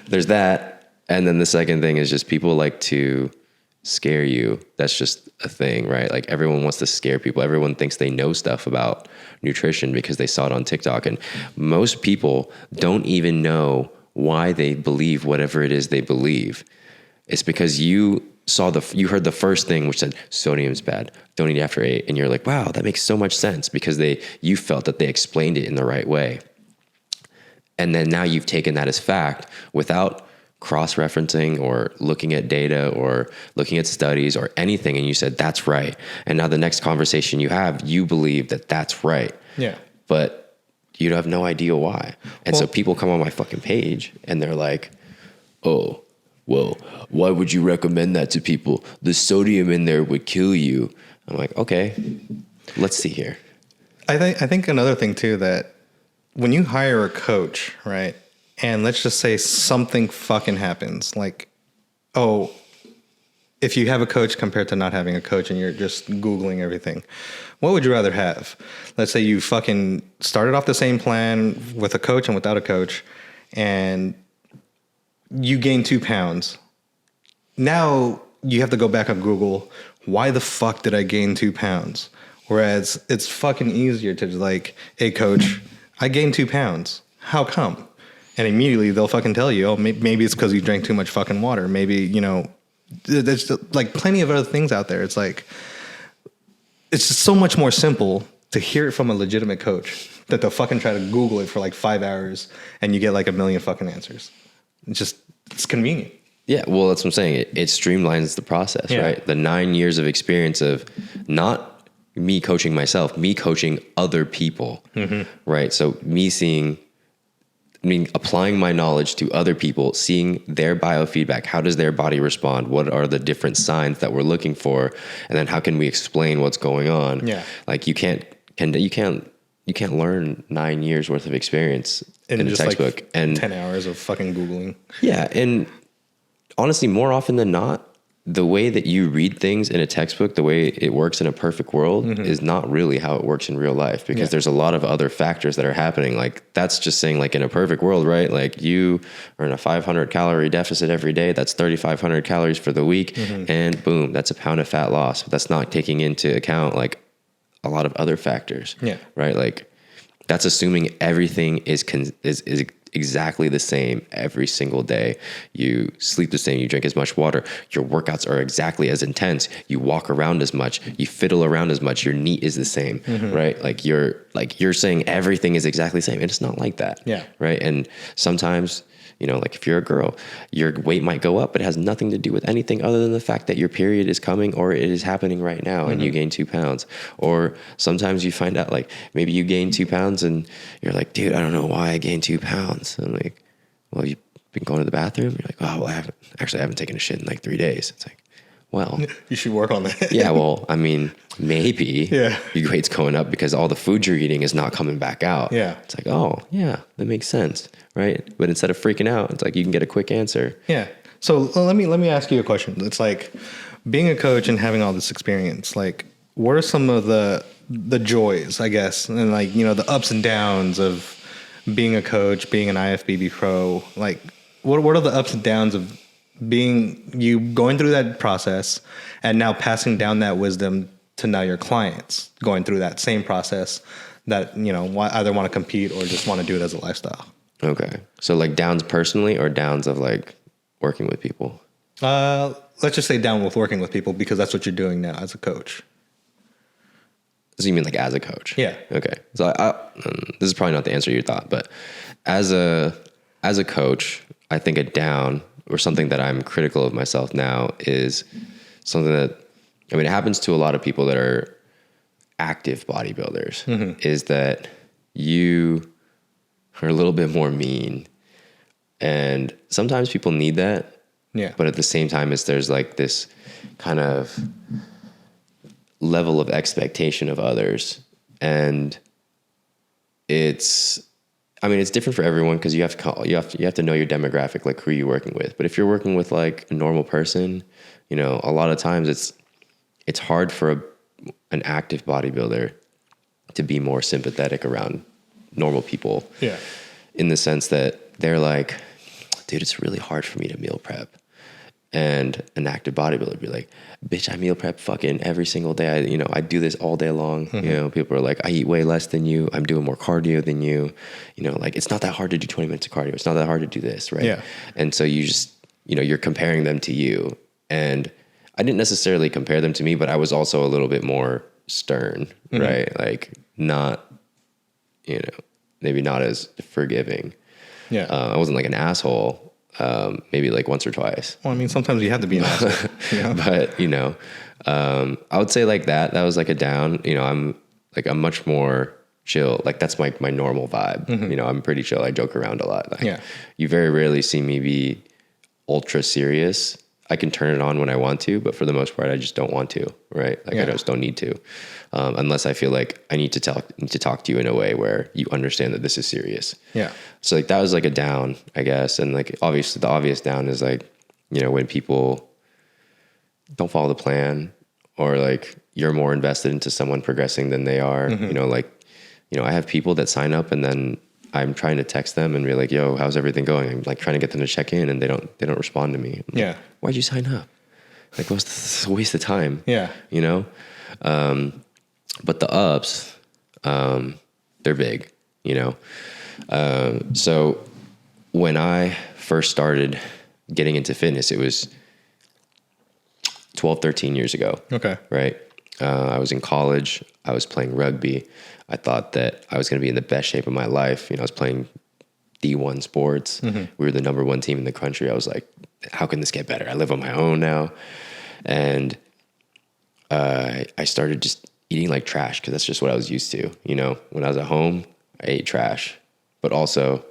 there's that. And then the second thing is just people like to scare you. That's just a thing, right? Like everyone wants to scare people. Everyone thinks they know stuff about nutrition because they saw it on TikTok. And most people don't even know why they believe whatever it is they believe. It's because you heard the first thing, which said sodium's bad, don't eat after 8. And you're like, wow, that makes so much sense, because you felt that they explained it in the right way. And then now you've taken that as fact without cross-referencing or looking at data or looking at studies or anything, and you said that's right. And now the next conversation you have, you believe that that's right. Yeah. But you have no idea why. And so people come on my fucking page and they're like, oh, well, why would you recommend that to people? The sodium in there would kill you. I'm like, okay, let's see here. I think another thing too, that when you hire a coach, right? And let's just say something fucking happens. Like, if you have a coach compared to not having a coach and you're just Googling everything, what would you rather have? Let's say you fucking started off the same plan with a coach and without a coach, and you gain 2 pounds. Now you have to go back on Google. Why the fuck did I gain 2 pounds? Whereas it's fucking easier to like, hey coach, I gained 2 pounds. How come? And immediately they'll fucking tell you, oh, maybe it's because you drank too much fucking water. Maybe, there's like plenty of other things out there. It's like, it's just so much more simple to hear it from a legitimate coach that they'll fucking try to Google it for like 5 hours and you get like a million fucking answers. It's convenient. Yeah, well, that's what I'm saying. It streamlines the process, right? The 9 years of experience of not me coaching myself, me coaching other people, right? So applying my knowledge to other people, seeing their biofeedback. How does their body respond? What are the different signs that we're looking for? And then how can we explain what's going on? Yeah. Like you can't learn 9 years worth of experience in a textbook like and 10 hours of fucking Googling. Yeah. And honestly, more often than not, the way that you read things in a textbook, the way it works in a perfect world is not really how it works in real life, because there's a lot of other factors that are happening. Like that's just saying like in a perfect world, right? Like you are in a 500 calorie deficit every day. That's 3,500 calories for the week. And boom, that's a pound of fat loss. But that's not taking into account like a lot of other factors, right? Like that's assuming everything is exactly the same every single day. You sleep the same, you drink as much water, your workouts are exactly as intense, you walk around as much, you fiddle around as much, your NEAT is the same, right? Like you're saying everything is exactly the same, and it's not like that. Right. And sometimes, you know, like if you're a girl, your weight might go up, but it has nothing to do with anything other than the fact that your period is coming or it is happening right now and you gain 2 pounds. Or sometimes you find out like maybe you gain 2 pounds and you're like, dude, I don't know why I gained 2 pounds. And I'm like, well, you've been going to the bathroom? You're like, oh, well, I haven't taken a shit in like 3 days. It's like, well, you should work on that. Yeah, well, I mean, maybe your weight's going up because all the food you're eating is not coming back out. Yeah. It's like, oh, yeah, that makes sense, right? But instead of freaking out, it's like you can get a quick answer. Yeah. So let me ask you a question. It's like being a coach and having all this experience, like what are some of the joys, I guess, and like, you know, the ups and downs of being a coach, being an IFBB pro? Like what are the ups and downs of going through that process and now passing down that wisdom to now your clients going through that same process that, you know, either want to compete or just want to do it as a lifestyle? Okay. So like downs personally or downs of like working with people? Let's just say down with working with people, because that's what you're doing now as a coach. So you mean like as a coach? Yeah. Okay. So this is probably not the answer you thought, but as a coach, I think a down or something that I'm critical of myself now is something that, I mean, it happens to a lot of people that are active bodybuilders, is that you are a little bit more mean. And sometimes people need that. Yeah. But at the same time, there's like this kind of level of expectation of others. And it's different for everyone, because you have to know your demographic, like who you're working with. But if you're working with like a normal person, you know, a lot of times it's hard for an active bodybuilder to be more sympathetic around normal people. Yeah. In the sense that they're like, dude, it's really hard for me to meal prep. And an active bodybuilder would be like, bitch, I meal prep fucking every single day. I do this all day long. You know, people are like, I eat way less than you. I'm doing more cardio than you. You know, like it's not that hard to do 20 minutes of cardio. It's not that hard to do this, right? Yeah. And so you just, you know, you're comparing them to you. And I didn't necessarily compare them to me, but I was also a little bit more stern, right? Like not, you know, maybe not as forgiving. Yeah. I wasn't like an asshole. Maybe like once or twice. Well, I mean, sometimes you have to be an asshole. You know? But, you know, I would say like that was like a down. You know, I'm much more chill. Like that's my normal vibe. You know, I'm pretty chill. I joke around a lot. Like, you very rarely see me be ultra serious. I can turn it on when I want to, but for the most part, I just don't want to, right? Like I just don't need to, unless I feel like I need to talk to you in a way where you understand that this is serious. Yeah. So like that was like a down, I guess. And like obviously the obvious down is like, you know, when people don't follow the plan, or like you're more invested into someone progressing than they are. You know, like, you know, I have people that sign up and then I'm trying to text them and be like, yo, how's everything going? I'm like trying to get them to check in and they don't respond to me. I'm like, why'd you sign up? Like, what's a waste of time? Yeah. You know? But the ups, they're big, you know? So when I first started getting into fitness, it was 12, 13 years ago. Okay. Right. I was in college. I was playing rugby. I thought that I was going to be in the best shape of my life. You know, I was playing D1 sports. We were the number one team in the country. I was like, how can this get better? I live on my own now. And I started just eating like trash because that's just what I was used to. You know, when I was at home, I ate trash, but also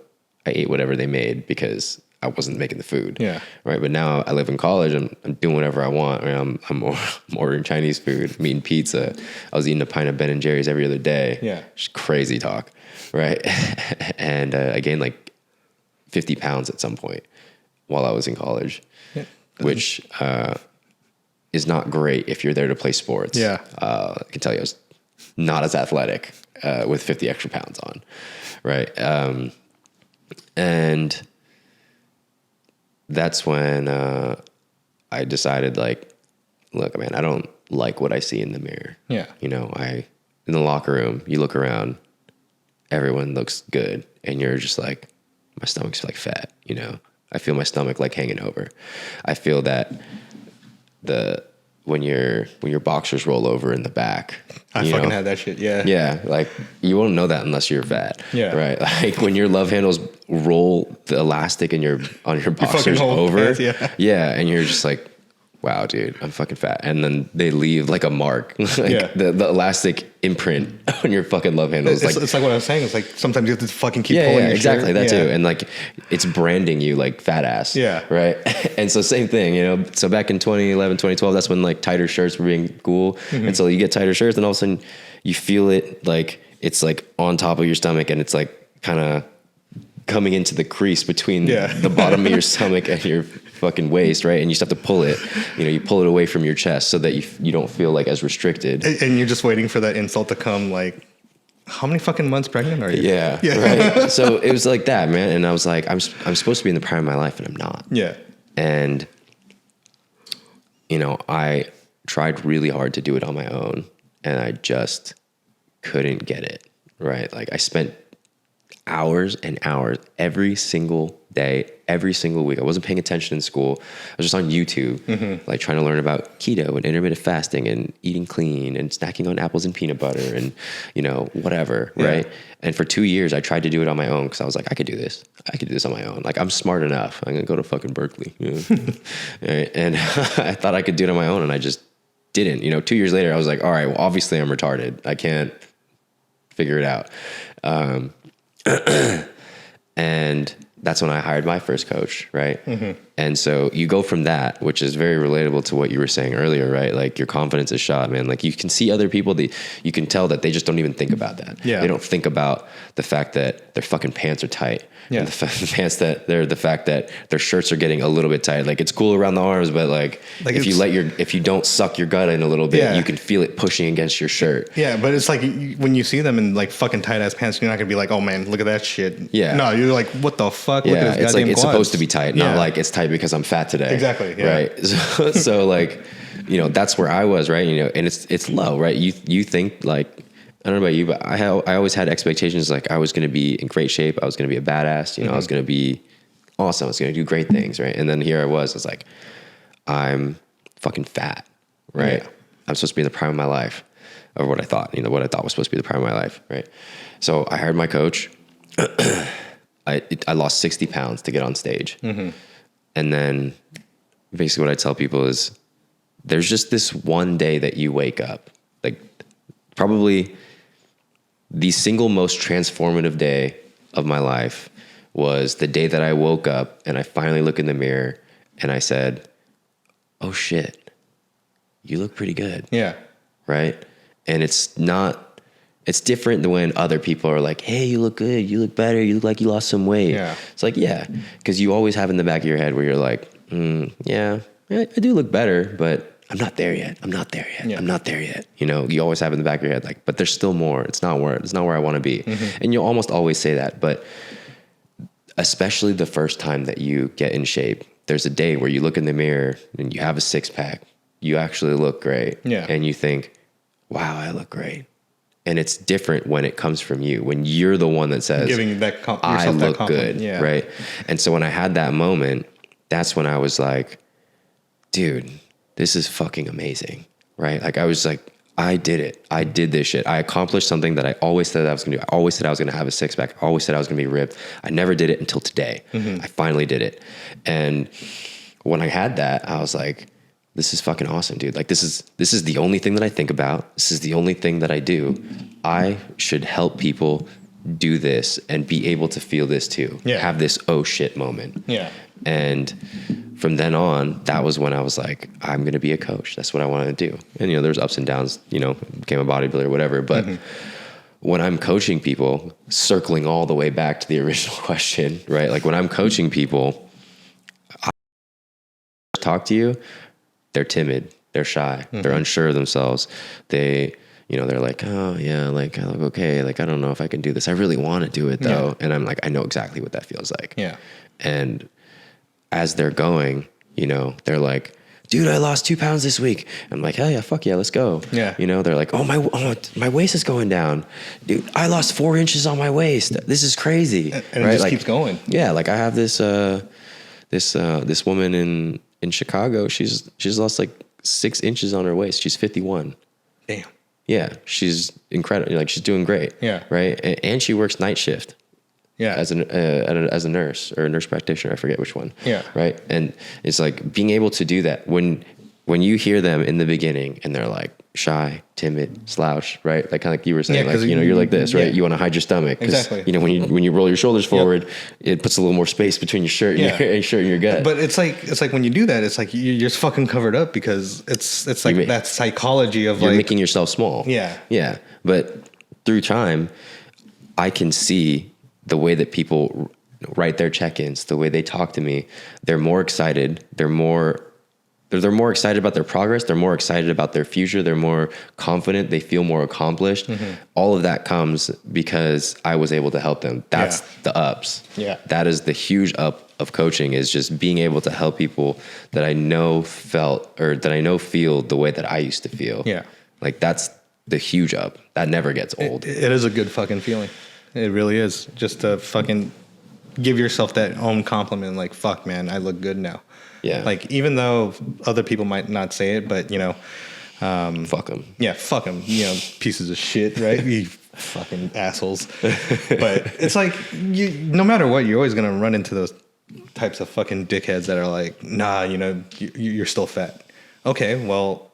I ate whatever they made because I wasn't making the food. Yeah. Right. But now I live in college. I'm doing whatever I want. I mean, I'm ordering Chinese food. I'm eating pizza. I was eating a pint of Ben and Jerry's every other day. Yeah. Just crazy talk. Right. And I gained like 50 pounds at some point while I was in college, which is not great if you're there to play sports. Yeah. I can tell you I was not as athletic with 50 extra pounds on. Right. And that's when I decided, like, look, man, I don't like what I see in the mirror. Yeah. You know, in the locker room, you look around, everyone looks good, and you're just like, my stomach's like fat, you know? I feel my stomach like hanging over. I feel that when your boxers roll over in the back. I fucking had that shit, yeah. Yeah, like you won't know that unless you're fat. Yeah. Right? Like when your love handles roll the elastic on your boxers over. Pants, yeah. Yeah, and you're just like, wow, dude, I'm fucking fat. And then they leave like a mark. Like the elastic imprint on your fucking love handles. It's like what I was saying. It's like sometimes you have to fucking keep pulling your exactly shirt. that too. And like it's branding you like fat ass. Yeah. Right. And so same thing, you know. So back in 2011, 2012, that's when like tighter shirts were being cool. And so you get tighter shirts, and all of a sudden you feel it like it's like on top of your stomach, and it's like kind of coming into the crease between the bottom of your stomach and your fucking waist, right? And you just have to pull it, you know, you pull it away from your chest so that you don't feel like as restricted. And you're just waiting for that insult to come, like, how many fucking months pregnant are you? Yeah. Right. So it was like that, man. And I was like, I'm supposed to be in the prime of my life, and I'm not. Yeah. And, you know, I tried really hard to do it on my own, and I just couldn't get it, right? Like I spent hours and hours every single day, every single week. I wasn't paying attention in school. I was just on YouTube, like trying to learn about keto and intermittent fasting and eating clean and snacking on apples and peanut butter and, you know, whatever. Yeah. Right. And for 2 years, I tried to do it on my own because I was like, I could do this. I could do this on my own. Like, I'm smart enough. I'm going to go to fucking Berkeley. You know? Right? And I thought I could do it on my own, and I just didn't. You know, 2 years later, I was like, all right, well, obviously I'm retarded. I can't figure it out. And that's when I hired my first coach, right? And so you go from that, which is very relatable to what you were saying earlier, right? Like your confidence is shot, man. Like you can see other people, you can tell that they just don't even think about that. Yeah. They don't think about the fact that their fucking pants are tight. Yeah. And the fact that their shirts are getting a little bit tight. Like it's cool around the arms, but like if you don't suck your gut in a little bit, you can feel it pushing against your shirt. Yeah. But it's like when you see them in like fucking tight ass pants, you're not gonna be like, oh man, look at that shit. Yeah. No, you're like, what the fuck? Look at his it's like it's quads. supposed to be tight, not like it's tight because I'm fat today. Exactly. Yeah. Right. So like, you know, that's where I was, right? You know, and it's low, right? You think like, I don't know about you, but I always had expectations like I was going to be in great shape. I was going to be a badass. You know, I was going to be awesome. I was going to do great things, right? And then here I was like, I'm fucking fat, right? Yeah. I'm supposed to be in the prime of my life, or what I thought was supposed to be the prime of my life, right? So I hired my coach. I lost 60 pounds to get on stage. And then basically what I tell people is there's just this one day that you wake up, like probably the single most transformative day of my life was the day that I woke up and I finally look in the mirror and I said, oh shit, you look pretty good. Yeah. Right. And it's different than when other people are like, hey, you look good. You look better. You look like you lost some weight. Yeah. It's like, yeah. Because you always have in the back of your head where you're like, yeah, I do look better, but I'm not there yet. I'm not there yet. Yeah. I'm not there yet. You know, you always have in the back of your head, like, but there's still more. It's not where I want to be. And you'll almost always say that. But especially the first time that you get in shape, there's a day where you look in the mirror and you have a six pack. You actually look great. Yeah. And you think, wow, I look great. And it's different when it comes from you, when you're the one that says, giving that I look good, yeah. right? And so when I had that moment, that's when I was like, dude, this is fucking amazing, right? Like I was like, I did it. I did this shit. I accomplished something that I always said I was going to do. I always said I was going to have a six pack. I always said I was going to be ripped. I never did it until today. I finally did it. And when I had that, I was like, this is fucking awesome, dude. Like, this is the only thing that I think about. This is the only thing that I do. I should help people do this and be able to feel this too. Yeah. Have this oh shit moment. Yeah. And from then on, that was when I was like, I'm going to be a coach. That's what I wanted to do. And, you know, there's ups and downs, you know, became a bodybuilder, whatever. But when I'm coaching people, circling all the way back to the original question, right? Like when I'm coaching people, I talk to you, they're timid, they're shy, they're unsure of themselves. They, you know, they're like, oh yeah, like, I look okay. Like, I don't know if I can do this. I really want to do it though. Yeah. And I'm like, I know exactly what that feels like. Yeah. And as they're going, you know, they're like, dude, I lost 2 pounds this week. I'm like, hell yeah, fuck yeah, let's go. Yeah. You know, they're like, my waist is going down. Dude, I lost 4 inches on my waist. This is crazy. And right? it just like, keeps going. Yeah. Like I have this woman in Chicago. She's lost like 6 inches on her waist. She's 51. Damn. Yeah. She's incredible. Like she's doing great. Yeah. Right. And she works night shift. Yeah. As a nurse or a nurse practitioner, I forget which one. Yeah. Right. And it's like being able to do that when you hear them in the beginning and they're like shy, timid, slouch, right? Like kind of like you were saying, like, you know, you're like this, right? You want to hide your stomach. Exactly. You know, when you roll your shoulders forward, it puts a little more space between your shirt and your shirt and your gut. But it's like when you do that, it's like you're just fucking covered up because it's like that psychology of you're like making yourself small. Yeah. Yeah. But through time, I can see the way that people write their check-ins, the way they talk to me, they're more excited. They're more excited about their progress. They're more excited about their future. They're more confident. They feel more accomplished. All of that comes because I was able to help them. That's the ups. Yeah. That is the huge up of coaching, is just being able to help people that I know felt or that I know feel the way that I used to feel. Yeah. Like that's the huge up. That never gets old. It is a good fucking feeling. It really is. Just to fucking give yourself that own compliment, like, fuck, man, I look good now. Yeah. Like, even though other people might not say it, but, you know. Fuck them. Yeah, fuck them. You know, pieces of shit, right? You fucking assholes. But it's like, no matter what, you're always going to run into those types of fucking dickheads that are like, nah, you know, you're still fat. Okay, well,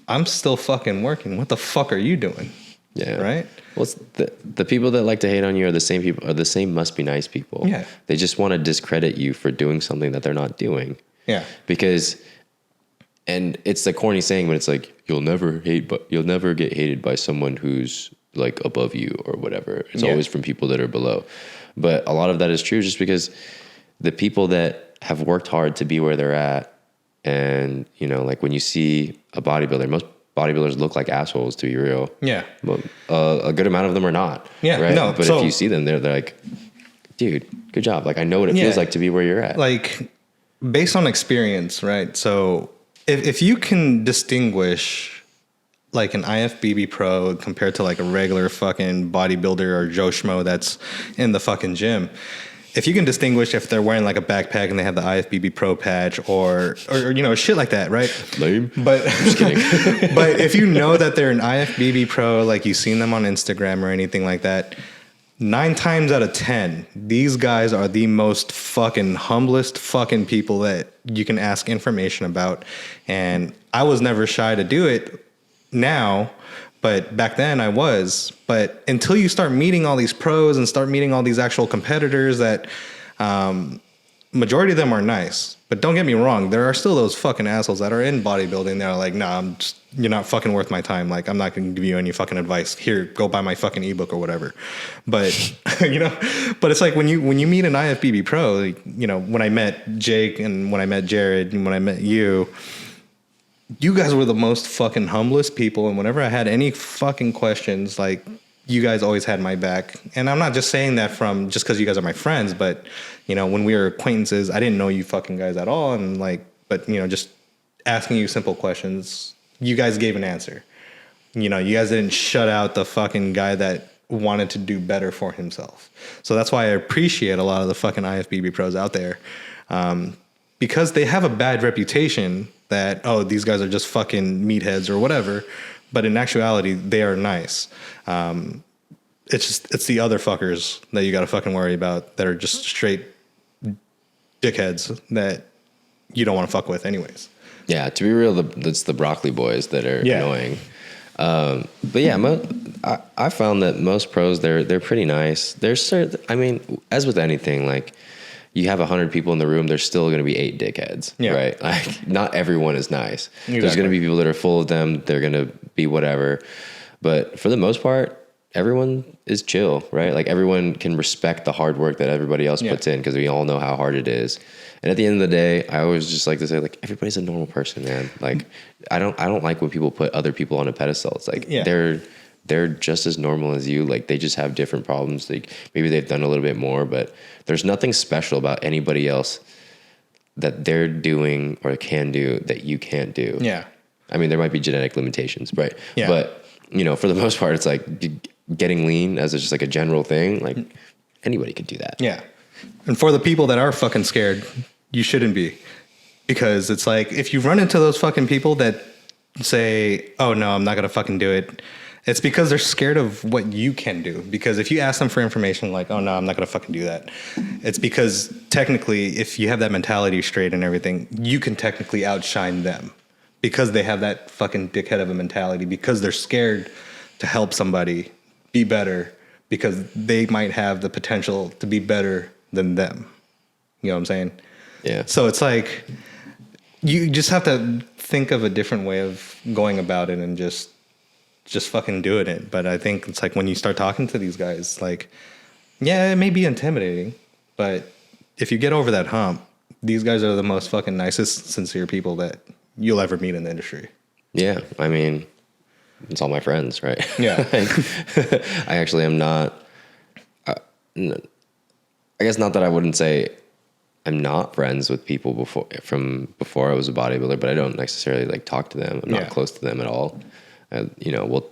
I'm still fucking working. What the fuck are you doing? Yeah. Right? Well, it's the people that like to hate on you are the same people, are the same must be nice people. Yeah. They just want to discredit you for doing something that they're not doing. Yeah. Because, and it's the corny saying, but it's like, you'll never get hated by someone who's like above you or whatever. It's always from people that are below. But a lot of that is true just because the people that have worked hard to be where they're at, and, you know, like when you see a bodybuilder, most bodybuilders look like assholes, to be real. Yeah. But a good amount of them are not. Yeah. Right? No, but if you see them, they're like, dude, good job. Like, I know what it feels like to be where you're at. Like, based on experience, right? So if you can distinguish like an IFBB pro compared to like a regular fucking bodybuilder or Joe Schmo that's in the fucking gym, if you can distinguish if they're wearing like a backpack and they have the IFBB Pro patch or you know, shit like that, right? Lame. But just kidding. But if you know that they're an IFBB Pro, like you've seen them on Instagram or anything like that, 9 times out of 10, these guys are the most fucking humblest fucking people that you can ask information about. And I was never shy to do it now, but back then I was. But until you start meeting all these pros and start meeting all these actual competitors that majority of them are nice. But don't get me wrong, there are still those fucking assholes that are in bodybuilding that are like, nah, you're not fucking worth my time. Like, I'm not going to give you any fucking advice. Here, go buy my fucking ebook or whatever. But, you know, but it's like when you meet an IFBB pro, like, you know, when I met Jake and when I met Jared and when I met you guys were the most fucking humblest people. And whenever I had any fucking questions, like, you guys always had my back. And I'm not just saying that from just because you guys are my friends, but, you know, when we were acquaintances, I didn't know you fucking guys at all. And like, but, you know, just asking you simple questions, you guys gave an answer. You know, you guys didn't shut out the fucking guy that wanted to do better for himself. So that's why I appreciate a lot of the fucking IFBB pros out there. Because they have a bad reputation that, oh, these guys are just fucking meatheads or whatever. but in actuality, they are nice. It's the other fuckers that you got to fucking worry about that are just straight dickheads that you don't want to fuck with anyways. Yeah, to be real, it's the broccoli boys that are annoying. But yeah, I found that most pros, they're pretty nice. I mean, as with anything, like you have 100 people in the room, there's still going to be 8 dickheads, right? Like not everyone is nice. Exactly. There's going to be people that are full of them. They're going to be whatever. But for the most part, everyone is chill, right? Like everyone can respect the hard work that everybody else puts in because we all know how hard it is. And at the end of the day, I always just like to say, like, everybody's a normal person, man. Like, I don't like when people put other people on a pedestal. It's like they're just as normal as you. Like, they just have different problems. Like, maybe they've done a little bit more, but there's nothing special about anybody else that they're doing or can do that you can't do. Yeah. I mean, there might be genetic limitations, right? Yeah. But, you know, for the most part, it's like getting lean as just like a general thing. Like, anybody could do that. Yeah. And for the people that are fucking scared, you shouldn't be. Because it's like, if you run into those fucking people that say, oh no, I'm not going to fucking do it, it's because they're scared of what you can do. Because if you ask them for information like, oh no, I'm not going to fucking do that, it's because technically, if you have that mentality straight and everything, you can technically outshine them. Because they have that fucking dickhead of a mentality. Because they're scared to help somebody be better. Because they might have the potential to be better than them. You know what I'm saying? Yeah. So it's like, you just have to think of a different way of going about it and just fucking doing it. But I think it's like when you start talking to these guys, like, yeah, it may be intimidating, but if you get over that hump, these guys are the most fucking nicest, sincere people that you'll ever meet in the industry. Yeah. I mean, it's all my friends, right? Yeah. I actually am not, I guess not that I wouldn't say I'm not friends with people before I was a bodybuilder, but I don't necessarily like talk to them. I'm not close to them at all. You know, we'll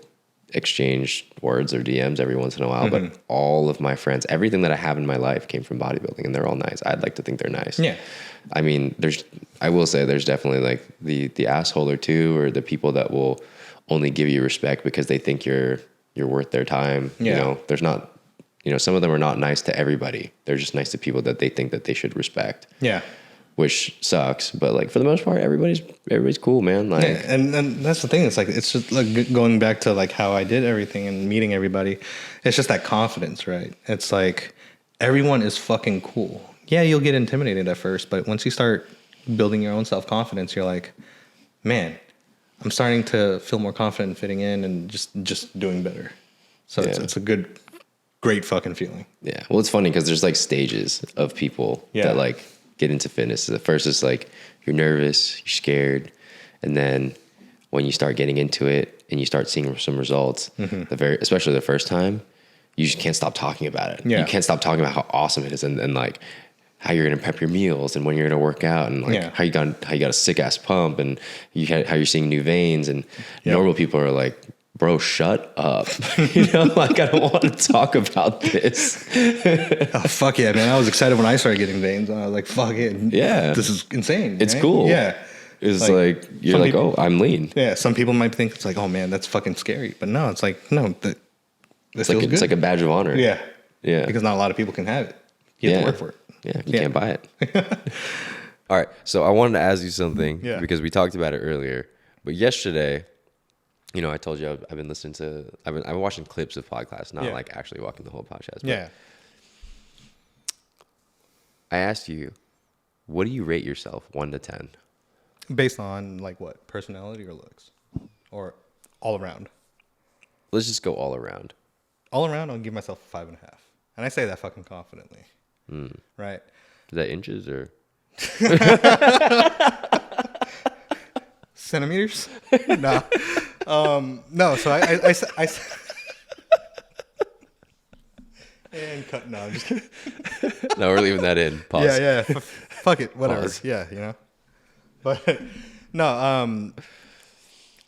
exchange words or DMs every once in a while, but all of my friends, everything that I have in my life came from bodybuilding, and they're all nice. I'd like to think they're nice. Yeah. I mean, I will say there's definitely like the asshole or two, or the people that will only give you respect because they think you're worth their time. Yeah. You know, there's not, you know, some of them are not nice to everybody. They're just nice to people that they think that they should respect. Yeah. Which sucks, but like for the most part, everybody's cool, man. Like, yeah, and that's the thing. It's like, it's just like going back to like how I did everything and meeting everybody. It's just that confidence, right? It's like everyone is fucking cool. Yeah, you'll get intimidated at first, but once you start building your own self-confidence, you're like, man, I'm starting to feel more confident in fitting in and just doing better. So it's a great fucking feeling. Yeah. Well, it's funny because there's like stages of people that like get into fitness. The first is like you're nervous, you're scared, and then when you start getting into it and you start seeing some results, especially the first time, you just can't stop talking about it. Yeah. You can't stop talking about how awesome it is and like how you're gonna prep your meals and when you're gonna work out and like how you got a sick ass pump and how you're seeing new veins and normal people are like, bro, shut up. You know, like I don't want to talk about this. Oh, fuck yeah, man. I was excited when I started getting veins. And I was like, fuck it. Yeah. This is insane. It's cool. Yeah. It's like you're like, oh, I'm lean. Yeah. Some people might think it's like, oh man, that's fucking scary. But no, it's like, no, it's like a badge of honor. Yeah. Yeah. Because not a lot of people can have it. You have to work for it. Yeah. You can't buy it. All right. So I wanted to ask you something because we talked about it earlier. But yesterday, you know, I told you I've been listening to, I've been watching clips of podcasts, not like actually watching the whole podcast. But I asked you, what do you rate yourself 1 to 10? Based on like what? Personality or looks? Or all around? Let's just go all around. All around, I'll give myself a 5.5. And I say that fucking confidently. Right? Is that inches or? Centimeters? No. No, so I and cut. No, I'm just kidding. No, we're leaving that in. Pause. Yeah. Fuck it. Whatever. Pause. Yeah, you know. But no,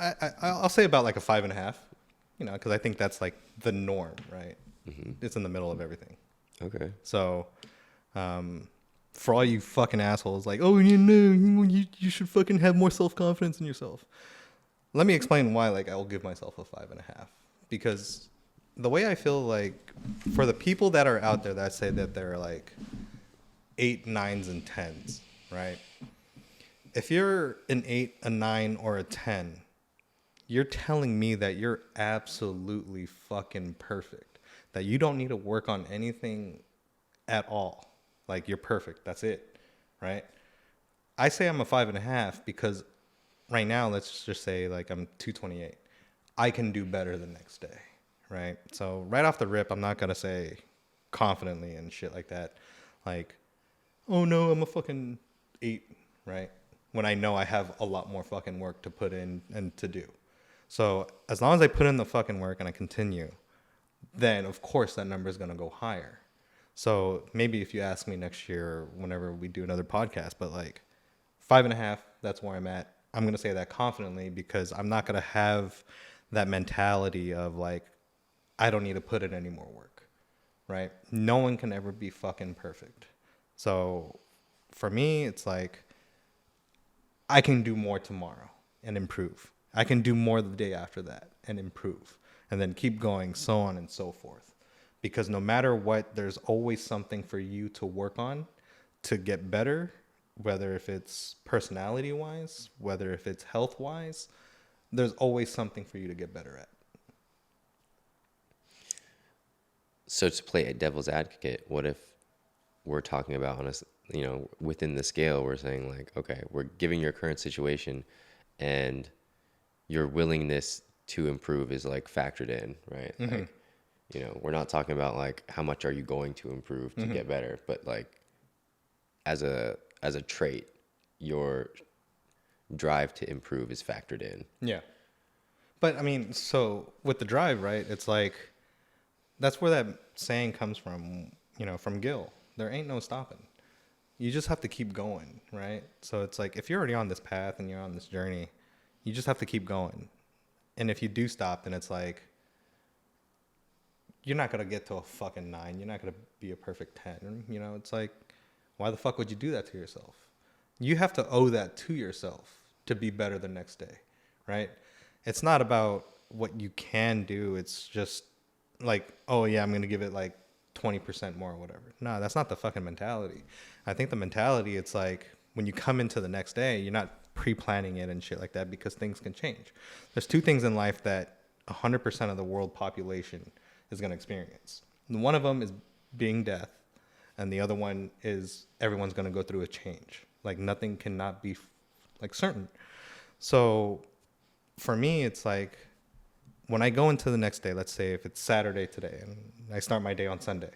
I'll say about like a 5.5. You know, because I think that's like the norm, right? It's in the middle of everything. Okay. So, for all you fucking assholes, like, oh, you know, you should fucking have more self-confidence in yourself. let me explain why like I'll give myself a 5.5. Because the way I feel like for the people that are out there that say that they're like 8, 9s, and 10s, right? If you're an 8, a 9, or a 10, you're telling me that you're absolutely fucking perfect. That you don't need to work on anything at all. Like, you're perfect. That's it, right? I say I'm a 5.5 because right now, let's just say like I'm 228. I can do better the next day, right? So right off the rip, I'm not going to say confidently and shit like that. Like, oh no, I'm a fucking 8, right? When I know I have a lot more fucking work to put in and to do. So as long as I put in the fucking work and I continue, then of course that number is going to go higher. So maybe if you ask me next year or whenever we do another podcast, but like 5.5, that's where I'm at. I'm going to say that confidently because I'm not going to have that mentality of like, I don't need to put in any more work, right? No one can ever be fucking perfect. So for me, it's like, I can do more tomorrow and improve. I can do more the day after that and improve. And then keep going, so on and so forth. Because no matter what, there's always something for you to work on to get better, whether if it's personality-wise, whether if it's health-wise, there's always something for you to get better at. So to play a devil's advocate, what if we're talking about on a, within the scale, we're saying like, okay, we're giving your current situation and your willingness to improve is like factored in, right? Mm-hmm. Like, we're not talking about like how much are you going to improve to get better, but like as a trait, your drive to improve is factored in. Yeah. But I mean, so with the drive, right? It's like, that's where that saying comes from, from Gil. There ain't no stopping. You just have to keep going, right? So it's like, if you're already on this path and you're on this journey, you just have to keep going. And if you do stop, then it's like, you're not going to get to a fucking 9. You're not going to be a perfect 10. It's like, why the fuck would you do that to yourself? You have to owe that to yourself to be better the next day, right? It's not about what you can do. It's just like, oh yeah, I'm going to give it like 20% more or whatever. No, that's not the fucking mentality. I think the mentality, it's like when you come into the next day, you're not pre-planning it and shit like that because things can change. There's 2 things in life that 100% of the world population is going to experience. One of them is being death, and the other one is everyone's going to go through a change. Like nothing cannot be like certain. So for me, it's like when I go into the next day, let's say if it's Saturday today and I start my day on Sunday,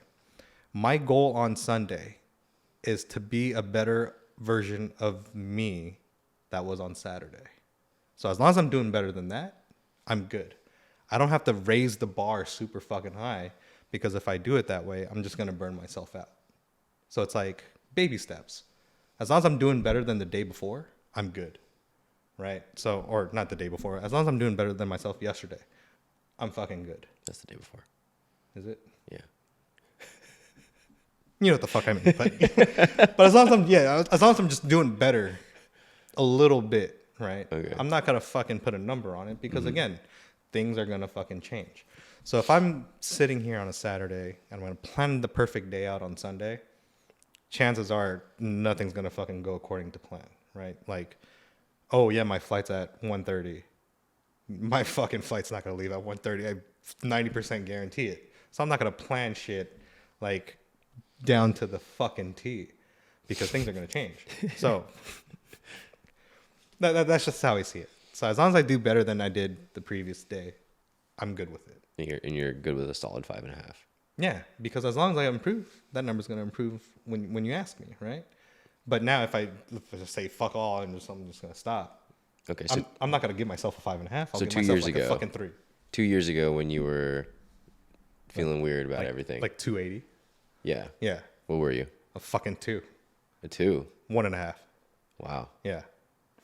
my goal on Sunday is to be a better version of me that was on Saturday. So as long as I'm doing better than that, I'm good. I don't have to raise the bar super fucking high because if I do it that way, I'm just going to burn myself out. So it's like baby steps. As long as I'm doing better than the day before, I'm good. Right? So, or not the day before. As long as I'm doing better than myself yesterday, I'm fucking good. That's the day before. Is it? Yeah. You know what the fuck I mean. But as long as I'm just doing better a little bit, right? Okay. I'm not going to fucking put a number on it because, again, things are going to fucking change. So if I'm sitting here on a Saturday and I'm going to plan the perfect day out on Sunday, chances are nothing's going to fucking go according to plan, right? Like, oh, yeah, my flight's at 1:30. My fucking flight's not going to leave at 1:30. I 90% guarantee it. So I'm not going to plan shit like down to the fucking T because things are going to change. So that's just how I see it. So as long as I do better than I did the previous day, I'm good with it. And you're good with a solid 5.5. Yeah, because as long as I improve, that number's going to improve when you ask me, right? But now if I just say fuck all and I'm just going to stop. Okay, so I'm not going to give myself a 5.5. I'll so give 2 myself years like ago, a fucking 3. 2 years ago when you were feeling weird about everything. Like 280. Yeah. Yeah. What were you? A fucking 2. A 2? 1.5. Wow. Yeah.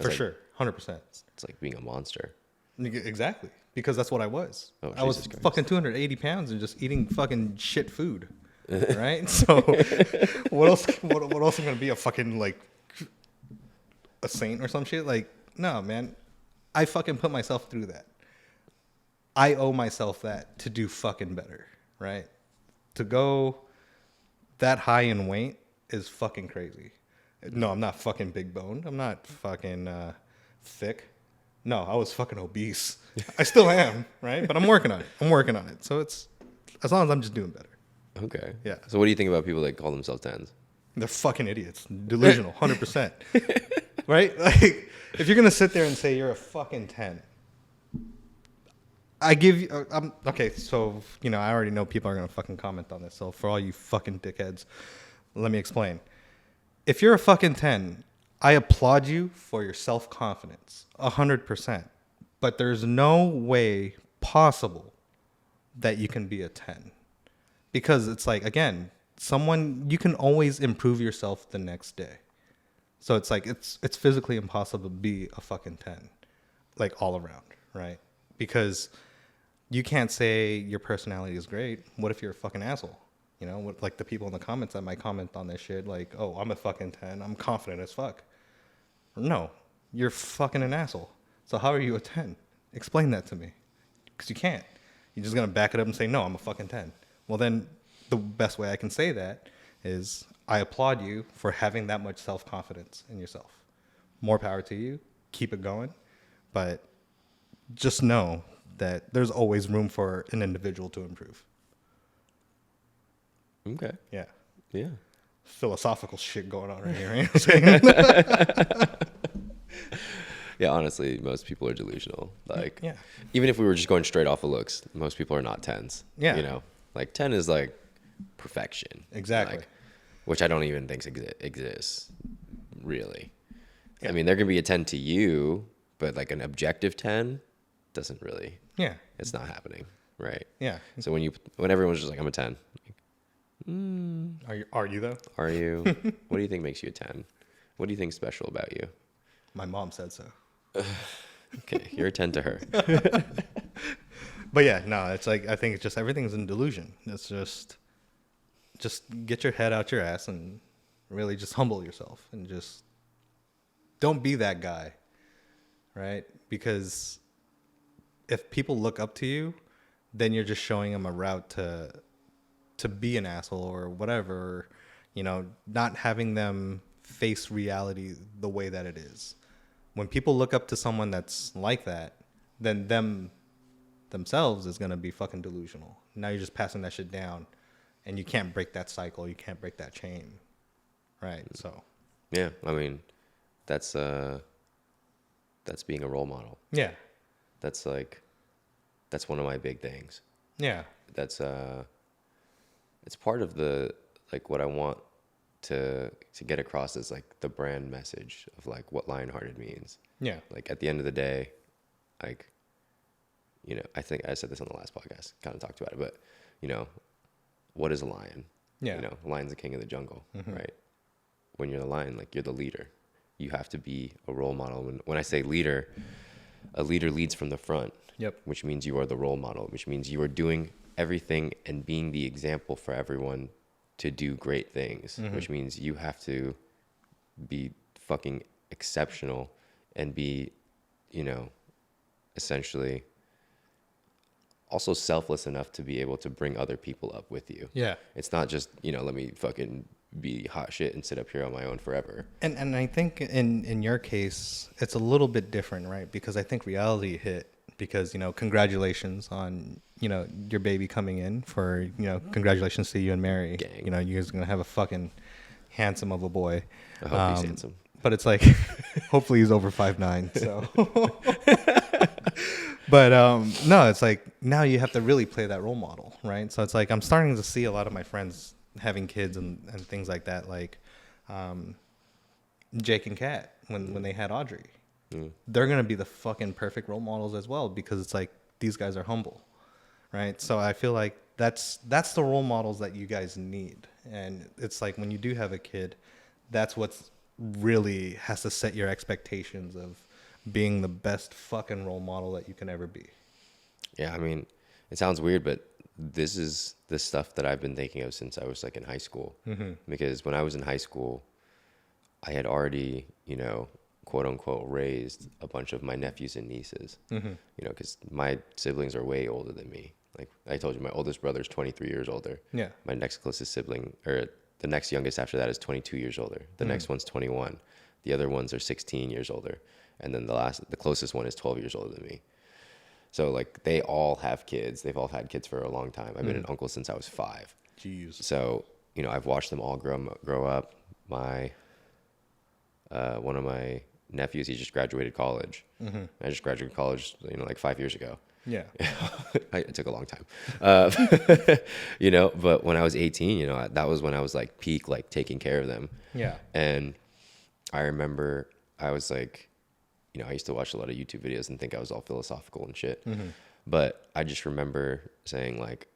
For sure. 100%. It's like being a monster. Exactly. Because that's what I was. Oh, I was Christ. fucking 280 pounds and just eating fucking shit food. Right? So what else am I going to be? A fucking like a saint or some shit? Like, no, man. I fucking put myself through that. I owe myself that to do fucking better, right? To go that high in weight is fucking crazy. No, I'm not fucking big boned. I'm not fucking thick. No, I was fucking obese. I still am, right? But I'm working on it. So it's as long as I'm just doing better. Okay. Yeah. So what do you think about people that call themselves 10s? They're fucking idiots. Delusional, 100%. Right? Like, if you're going to sit there and say you're a fucking 10, I give you, okay, so, I already know people are going to fucking comment on this. So for all you fucking dickheads, let me explain. If you're a fucking 10, I applaud you for your self-confidence, 100%. But there's no way possible that you can be a 10. Because it's like, again, you can always improve yourself the next day. So it's like, it's physically impossible to be a fucking 10, like all around, right? Because you can't say your personality is great. What if you're a fucking asshole? Like the people in the comments that might comment on this shit, like, oh, I'm a fucking 10. I'm confident as fuck. No, you're fucking an asshole. So how are you a 10? Explain that to me. Because you can't. You're just going to back it up and say, no, I'm a fucking 10. Well, then the best way I can say that is I applaud you for having that much self-confidence in yourself. More power to you. Keep it going. But just know that there's always room for an individual to improve. Okay. Yeah. Yeah. Philosophical shit going on right here. You know what I'm saying? Yeah, honestly, most people are delusional. Like, yeah. even if we were just going straight off of looks, most people are not 10s. Yeah. Like 10 is like perfection. Exactly. Like, which I don't even think exists, really. Yeah. I mean, there can be a 10 to you, but like an objective 10 doesn't really. Yeah. It's not happening, right? Yeah. So when everyone's just like, I'm a 10. Are you though? Are you? What do you think makes you a 10? What do you think's special about you? My mom said so. Okay, you're a 10 to her. But yeah, no, it's like, I think it's just everything's in delusion. It's just get your head out your ass and really just humble yourself and just don't be that guy, right? Because if people look up to you, then you're just showing them a route to be an asshole or whatever, not having them face reality the way that it is. When people look up to someone that's like that, then themselves is going to be fucking delusional. Now you're just passing that shit down and you can't break that cycle. You can't break that chain. Right. So, yeah, I mean, that's being a role model. Yeah. That's one of my big things. Yeah. That's it's part of the, like, what I want to get across is like the brand message of like what Lionhearted means. Yeah. Like at the end of the day, like, I think I said this on the last podcast, kind of talked about it, but what is a lion? Yeah. A lion's the king of the jungle, right? When you're the lion, like, you're the leader. You have to be a role model. When I say leader, a leader leads from the front. Yep. Which means you are the role model, which means you are doing everything and being the example for everyone to do great things, which means you have to be fucking exceptional and be, essentially also selfless enough to be able to bring other people up with you. Yeah. It's not just, let me fucking be hot shit and sit up here on my own forever. And I think in your case, it's a little bit different, right? Because I think reality hit because, congratulations on, your baby coming in for, congratulations to you and Mary. Gang. You guys are going to have a fucking handsome of a boy. I hope he's handsome. But it's like, hopefully he's over 5'9", so. But no, it's like now you have to really play that role model, right? So it's like I'm starting to see a lot of my friends having kids and things like that, like Jake and Kat when they had Audrey. They're going to be the fucking perfect role models as well because it's like these guys are humble, right? So I feel like that's the role models that you guys need. And it's like when you do have a kid, that's what's really has to set your expectations of being the best fucking role model that you can ever be. Yeah, I mean, it sounds weird, but this is the stuff that I've been thinking of since I was like in high school. Because when I was in high school, I had already, quote unquote raised a bunch of my nephews and nieces, you know, because my siblings are way older than me. Like I told you, my oldest brother is 23 years older. Yeah. My next closest sibling, or the next youngest after that, is 22 years older. The next one's 21. The other ones are 16 years older. And then the closest one is 12 years older than me. So like they all have kids. They've all had kids for a long time. I've been an uncle since I was 5. Jeez. So, you know, I've watched them all grow up. My one of my nephews, he just graduated college. I just graduated college, you know, like 5 years ago. Yeah. It took a long time. You know, but when I was 18, you know, that was when I was like peak, like taking care of them. Yeah. And I remember I was like, you know, I used to watch a lot of YouTube videos and think I was all philosophical and shit. But I just remember saying like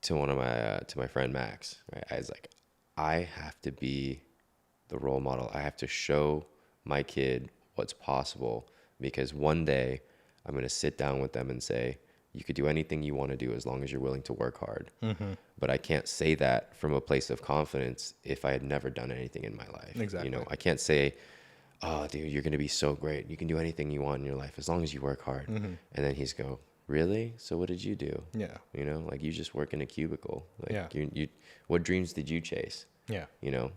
to one of my, to my friend Max, right? I was like, I have to be the role model. I have to show my kid what's possible, because one day I'm going to sit down with them and say, you could do anything you want to do as long as you're willing to work hard. But I can't say that from a place of confidence if I had never done anything in my life. Exactly. You know, I can't say, oh, dude, you're going to be so great. You can do anything you want in your life as long as you work hard. And then he's go, really? So what did you do? Yeah. You know, like you just work in a cubicle. Like Yeah. you, what dreams did you chase? Yeah. You know,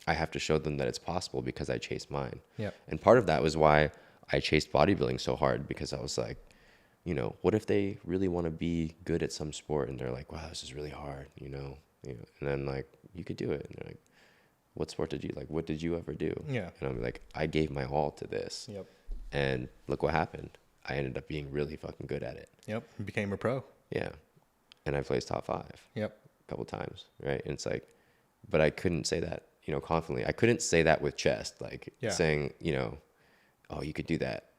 I have to show them that it's possible because I chased mine. Yeah. And part of that was why I chased bodybuilding so hard, because I was like, you know, what if they really want to be good at some sport and they're like, wow, this is really hard, you know? And then like, you could do it. And they're like, what sport did you like? What did you ever do? Yeah. And I'm like, I gave my all to this. Yep. And look what happened. I ended up being really fucking good at it. Yep. You became a pro. Yeah. And I placed top 5 Yep. a couple times, right? And it's like, but I couldn't say that, you know, confidently. I couldn't say that with chest, like saying, you know, oh, you could do that,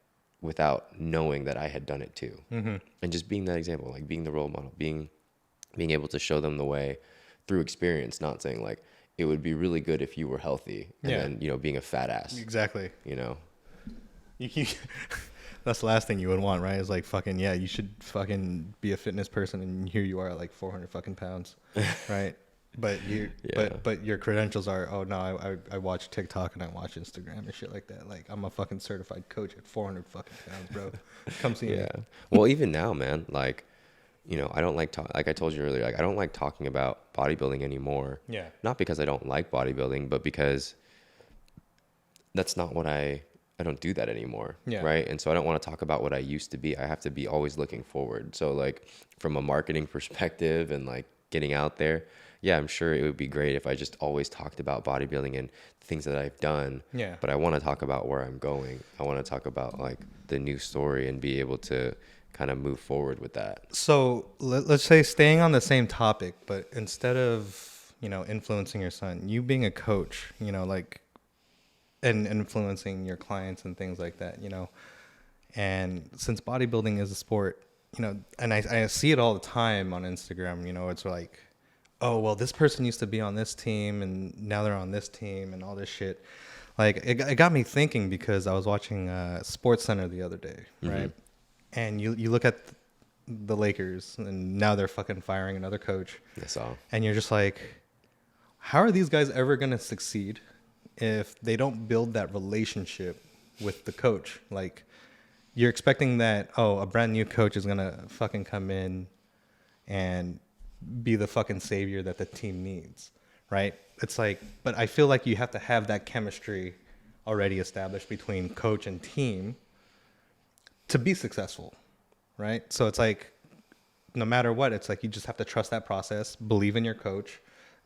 without knowing that I had done it too. And just being that example, like being the role model, being able to show them the way through experience, not saying like, it would be really good if you were healthy and then, you know, being a fat ass. Exactly. You know? That's the last thing you would want, right? Is like fucking, yeah, you should fucking be a fitness person, and here you are at like 400 fucking pounds, right? But but your credentials are, oh no, I watch TikTok and I watch Instagram and shit like that. Like I'm a fucking certified coach at 400 fucking pounds, bro. Come see me. Well, even now, man, like, you know, I don't like like I told you earlier, like I don't like talking about bodybuilding anymore. Yeah. Not because I don't like bodybuilding, but because that's not what I don't do that anymore. Yeah. Right. And so I don't want to talk about what I used to be. I have to be always looking forward. So like from a marketing perspective and like getting out there, yeah, I'm sure it would be great if I just always talked about bodybuilding and things that I've done. Yeah. But I want to talk about where I'm going. I want to talk about like the new story and be able to kind of move forward with that. So let's say, staying on the same topic, but instead of, you know, influencing your son, you being a coach, you know, like, and influencing your clients and things like that, you know, and since bodybuilding is a sport, you know, and I see it all the time on Instagram, you know, it's like, oh, well, this person used to be on this team and now they're on this team and all this shit. Like it got me thinking, because I was watching Sports Center the other day, right? And you look at the Lakers and now they're fucking firing another coach. That's all. And you're just like, how are these guys ever going to succeed if they don't build that relationship with the coach? Like, you're expecting that, oh, a brand new coach is going to fucking come in and be the fucking savior that the team needs, right? It's like, but I feel like you have to have that chemistry already established between coach and team to be successful, right? So it's like, no matter what, it's like you just have to trust that process, believe in your coach,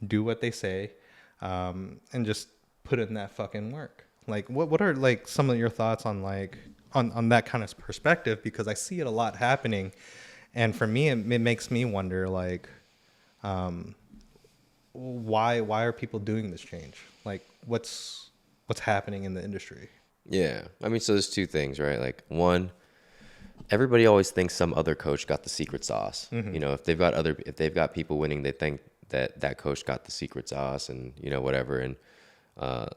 do what they say, and just put in that fucking work. Like, what are like some of your thoughts on like on that kind of perspective? Because I see it a lot happening, and for me, it makes me wonder, like, why are people doing this change? Like, what's happening in the industry? Yeah, I mean, so there's two things, right? Like, one, everybody always thinks some other coach got the secret sauce. You know, if they've got people winning, they think that coach got the secret sauce, and you know, whatever. And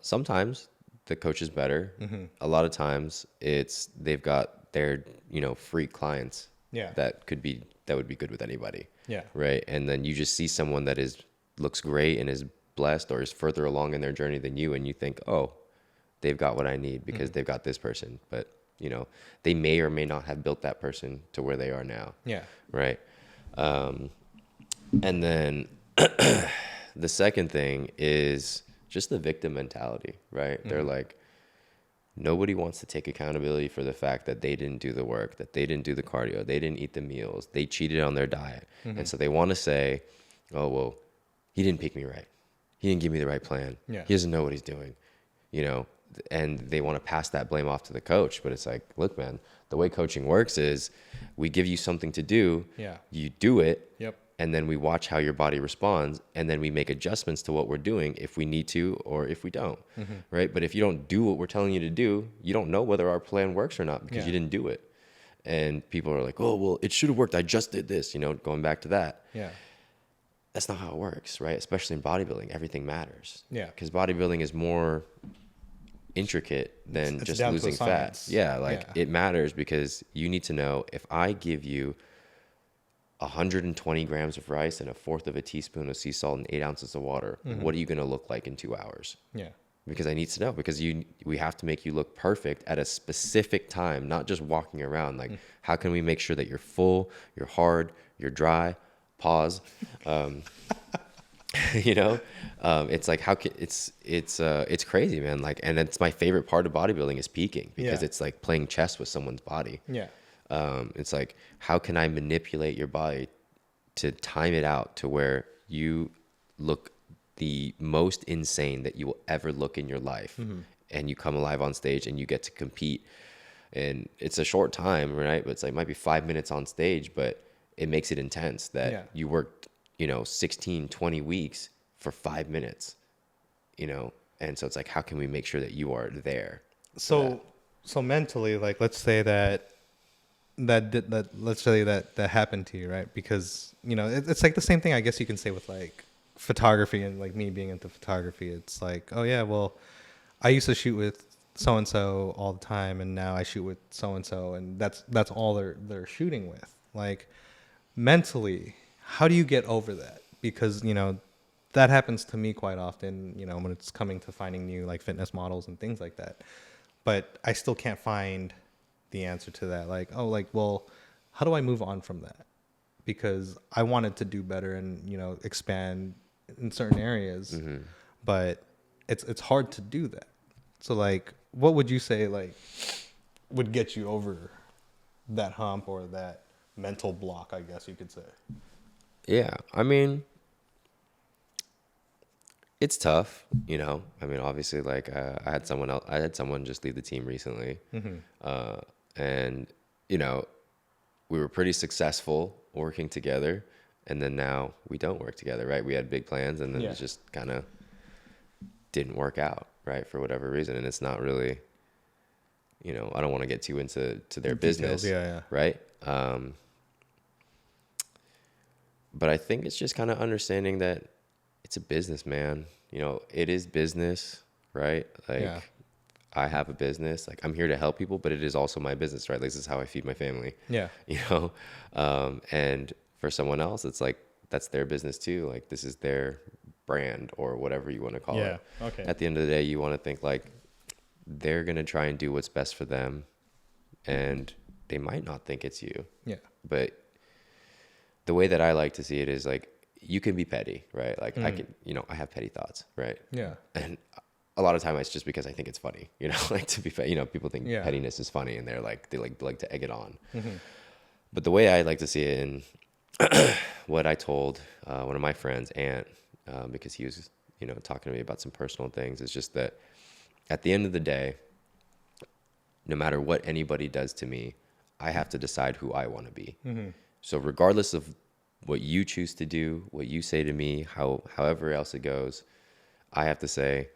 sometimes the coach is better. A lot of times they've got their, you know, freak clients. Yeah. That would be good with anybody. Yeah. Right. And then you just see someone that looks great and is blessed or is further along in their journey than you, and you think, oh, they've got what I need because they've got this person. But, they may or may not have built that person to where they are now. Yeah. Right. And then the second thing is just the victim mentality, right? They're like, nobody wants to take accountability for the fact that they didn't do the work, that they didn't do the cardio, they didn't eat the meals, they cheated on their diet. And so they want to say, oh, well, he didn't pick me right. He didn't give me the right plan. Yeah. He doesn't know what he's doing, and they want to pass that blame off to the coach. But it's like, look, man, the way coaching works is we give you something to do. Yeah. You do it. Yep. And then we watch how your body responds, and then we make adjustments to what we're doing if we need to or if we don't, right? But if you don't do what we're telling you to do, you don't know whether our plan works or not because you didn't do it. And people are like, oh, well, it should have worked. I just did this, going back to that. Yeah. That's not how it works, right? Especially in bodybuilding, everything matters. Yeah. Because bodybuilding is more intricate than It's just down to losing a fat. science. Yeah, it matters because you need to know if I give you 120 grams of rice and a fourth of a teaspoon of sea salt and 8 ounces of water, what are you going to look like in 2 hours? Yeah. Because I need to know, because we have to make you look perfect at a specific time, not just walking around. Like, how can we make sure that you're full, you're hard, you're dry, pause. It's like, it's crazy, man. Like, and it's my favorite part of bodybuilding is peaking because it's like playing chess with someone's body. Yeah. It's like, how can I manipulate your body to time it out to where you look the most insane that you will ever look in your life, and you come alive on stage and you get to compete, and it's a short time, right? But it's like, might be 5 minutes on stage, but it makes it intense that you worked, 16, 20 weeks for 5 minutes, and so it's like, how can we make sure that you are there? So mentally, like, let's say that happened to you, right? Because it's like the same thing I guess you can say with like photography and like me being into photography. It's like, oh yeah, well, I used to shoot with so and so all the time, and now I shoot with so and so, and that's all they're shooting with. Like, mentally, how do you get over that? Because that happens to me quite often. When it's coming to finding new like fitness models and things like that, but I still can't find the answer to that. Like, oh, like, well, how do I move on from that? Because I wanted to do better and expand in certain areas, but it's hard to do that. So like, what would you say like would get you over that hump or that mental block, I guess you could say? Yeah, I mean, it's tough, I mean, obviously, like, I had someone just leave the team recently, and we were pretty successful working together, and then now we don't work together, right? We had big plans, and then it just kind of didn't work out, right, for whatever reason. And it's not really, I don't want to get too into their business, right? But I think it's just kind of understanding that it's a business, man. It is business, right? Like, I have a business. Like, I'm here to help people, but it is also my business, right? Like, this is how I feed my family. Yeah. And for someone else, it's like, that's their business too. Like, this is their brand or whatever you want to call it. Okay. At the end of the day, you want to think like they're going to try and do what's best for them, and they might not think it's you. Yeah. But the way that I like to see it is like, you can be petty, right? Like, I can, I have petty thoughts, right? Yeah. And a lot of time it's just because I think it's funny, like, to be people think pettiness is funny, and they like to egg it on. But the way I like to see it, and what I told one of my friends, Ant, because he was, talking to me about some personal things, is just that at the end of the day, no matter what anybody does to me, I have to decide who I want to be. So regardless of what you choose to do, what you say to me, however else it goes, I have to say,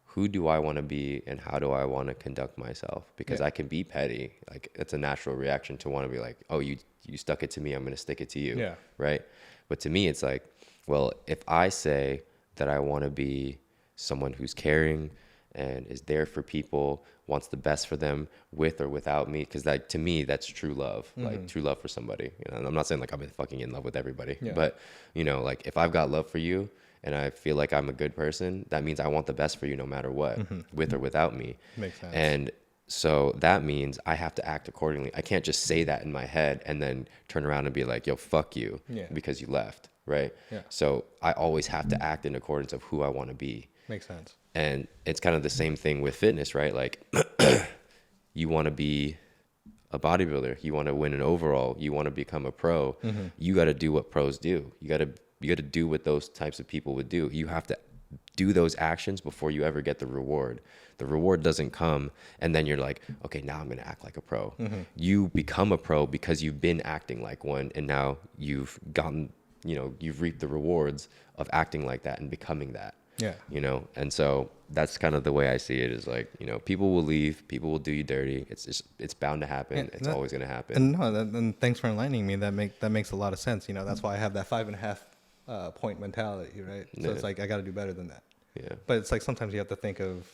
who do I want to be and how do I want to conduct myself? Because I can be petty. Like, it's a natural reaction to want to be like, oh, you stuck it to me, I'm going to stick it to you. Yeah. Right? But to me, it's like, well, if I say that I want to be someone who's caring and is there for people, wants the best for them with or without me, because that, to me, that's true love, like true love for somebody. I'm not saying like I'm fucking in love with everybody, but like, if I've got love for you and I feel like I'm a good person, that means I want the best for you no matter what, with or without me. Makes sense. And so that means I have to act accordingly. I can't just say that in my head and then turn around and be like, yo, fuck you, because you left, right? Yeah. So I always have to act in accordance of who I want to be. Makes sense. And it's kind of the same thing with fitness, right? Like you want to be a bodybuilder, you want to win an overall, you want to become a pro, you got to do what pros do. You got to do what those types of people would do. You have to do those actions before you ever get the reward. The reward doesn't come and then you're like, okay, now I'm going to act like a pro. You become a pro because you've been acting like one, and now you've gotten, you've reaped the rewards of acting like that and becoming that. Yeah. And so that's kind of the way I see it, is like, people will leave, people will do you dirty. It's bound to happen. It's always going to happen. And no, and thanks for enlightening me. That makes a lot of sense. That's why I have that 5.5 point mentality, right? So it's like, I got to do better than that. Yeah. But it's like, sometimes you have to think of,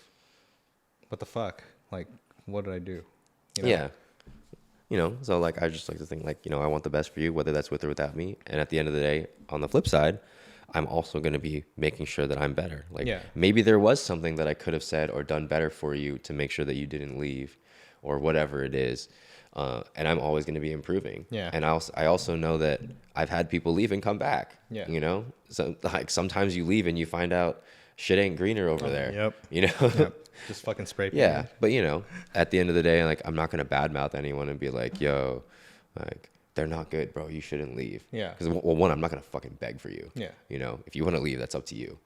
what the fuck? Like, what did I do? Yeah. So like, I just like to think like, I want the best for you, whether that's with or without me. And at the end of the day, on the flip side, I'm also going to be making sure that I'm better. Like maybe there was something that I could have said or done better for you to make sure that you didn't leave, or whatever it is. And I'm always going to be improving. Yeah. And I also know that I've had people leave and come back. Yeah. So like sometimes you leave and you find out shit ain't greener over there. Yep. Just fucking spray paint. Yeah. But at the end of the day, like, I'm not going to badmouth anyone and be like, yo, like, they're not good, bro. You shouldn't leave. Yeah. Because, well, one, I'm not going to fucking beg for you. Yeah. If you want to leave, that's up to you.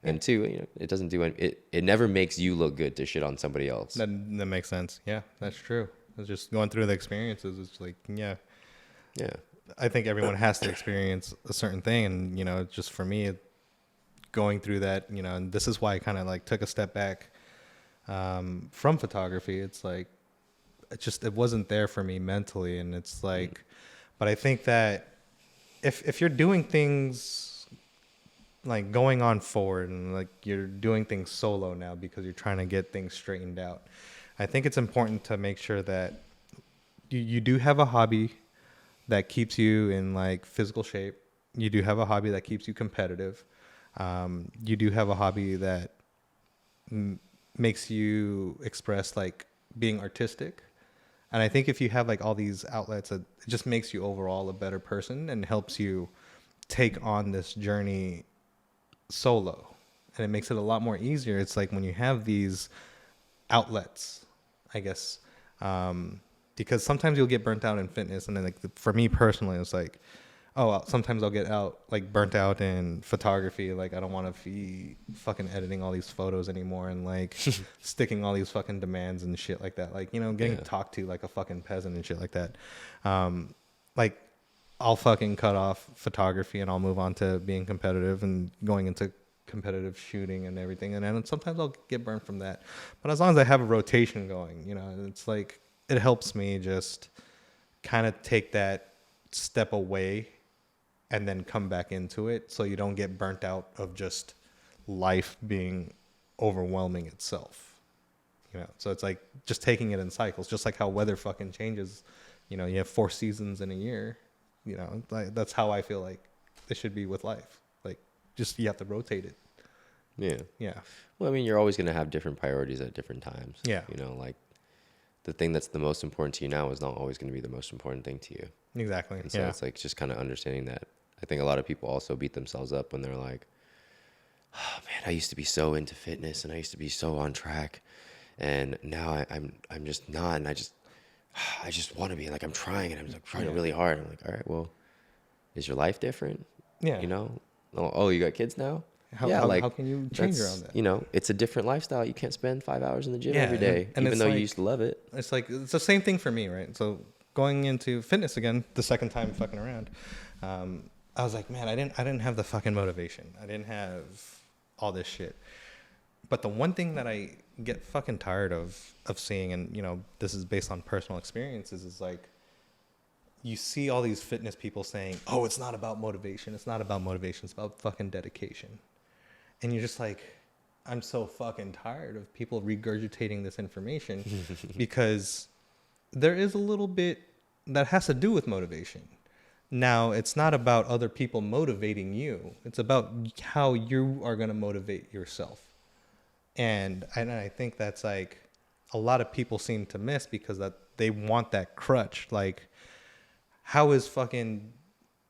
And two, it doesn't do it never makes you look good to shit on somebody else. That makes sense. Yeah, that's true. It's just going through the experiences. It's like, yeah. I think everyone has to experience a certain thing. And, just for me, going through that, and this is why I kind of like took a step back from photography. It's like, it wasn't there for me mentally. And it's like, but I think that if you're doing things like going on forward and like you're doing things solo now because you're trying to get things straightened out, I think it's important to make sure that you do have a hobby that keeps you in like physical shape. You do have a hobby that keeps you competitive. You do have a hobby that makes you express like being artistic. And I think if you have like all these outlets, it just makes you overall a better person and helps you take on this journey solo. And it makes it a lot more easier. It's like when you have these outlets, I guess, because sometimes you'll get burnt out in fitness. And then like for me personally, it's like, sometimes I'll get burnt out in photography. Like, I don't want to be fucking editing all these photos anymore and like sticking all these fucking demands and shit like that. Like, getting talked to like a fucking peasant and shit like that. Like, I'll fucking cut off photography and I'll move on to being competitive and going into competitive shooting and everything. And then sometimes I'll get burnt from that. But as long as I have a rotation going, it's like, it helps me just kind of take that step away and then come back into it, so you don't get burnt out of just life being overwhelming itself. So it's like just taking it in cycles, just like how weather fucking changes. You have 4 seasons in a year. Like, that's how I feel like it should be with life. Like, just you have to rotate it. Yeah. Well, I mean, you're always going to have different priorities at different times. Yeah. Like the thing that's the most important to you now is not always going to be the most important thing to you. Exactly. And so it's like just kind of understanding that. I think a lot of people also beat themselves up when they're like, oh man, I used to be so into fitness and I used to be so on track, and now I'm just not, and I just want to be, like, I'm trying and I'm like trying really hard. I'm like, all right, well, is your life different? Yeah. Oh, you got kids now? How can you change around that? It's a different lifestyle. You can't spend 5 hours in the gym every day, and even though you used to love it. It's like, it's the same thing for me, right? So going into fitness again, the second time fucking around, I was like, man, I didn't have the fucking motivation. I didn't have all this shit. But the one thing that I get fucking tired of seeing, and this is based on personal experiences, is like, you see all these fitness people saying, oh, it's not about motivation. It's not about motivation. It's about fucking dedication. And you're just like, I'm so fucking tired of people regurgitating this information because there is a little bit that has to do with motivation. Now, it's not about other people motivating you. It's about how you are going to motivate yourself. And I think that's like a lot of people seem to miss because that they want that crutch. Like, how is fucking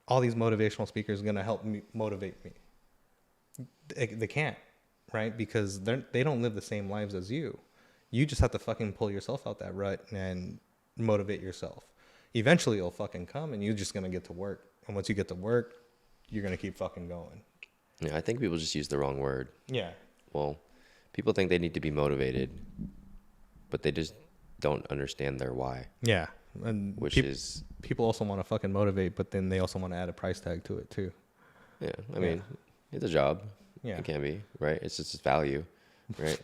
all these motivational speakers going to help me motivate me? They can't, right? Because they don't live the same lives as you. You just have to fucking pull yourself out that rut and motivate yourself. Eventually it'll fucking come and you're just going to get to work. And once you get to work, you're going to keep fucking going. Yeah, I think people just use the wrong word. Yeah. Well, people think they need to be motivated, but they just don't understand their why. Yeah. And people also want to fucking motivate, but then they also want to add a price tag to it too. Yeah. I mean, it's a job. Yeah. It can be, right? It's just value, right?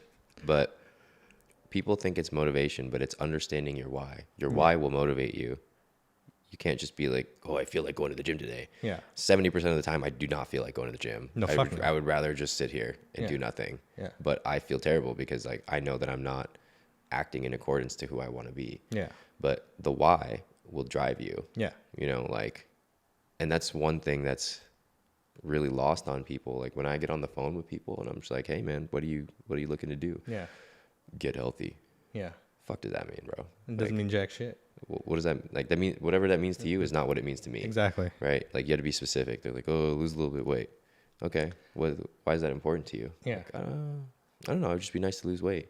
But people think it's motivation, but it's understanding your why. Your why will motivate you. You can't just be like, oh, I feel like going to the gym today. Yeah. 70% of the time, I do not feel like going to the gym. No, I would rather just sit here and do nothing. Yeah. But I feel terrible because like I know that I'm not acting in accordance to who I want to be. Yeah. But the why will drive you. Yeah. You know, like, and that's one thing that's really lost on people. Like when I get on the phone with people and I'm just like, hey man, what are you looking to do? Yeah. Get healthy. Yeah. Fuck does that mean, bro? It doesn't mean jack shit. What does that like? That mean whatever that means to you is not what it means to me. Exactly. Right? Like you have to be specific. They're like, oh, lose a little bit of weight. Okay. Why is that important to you? Yeah. Like, I don't know. It'd just be nice to lose weight.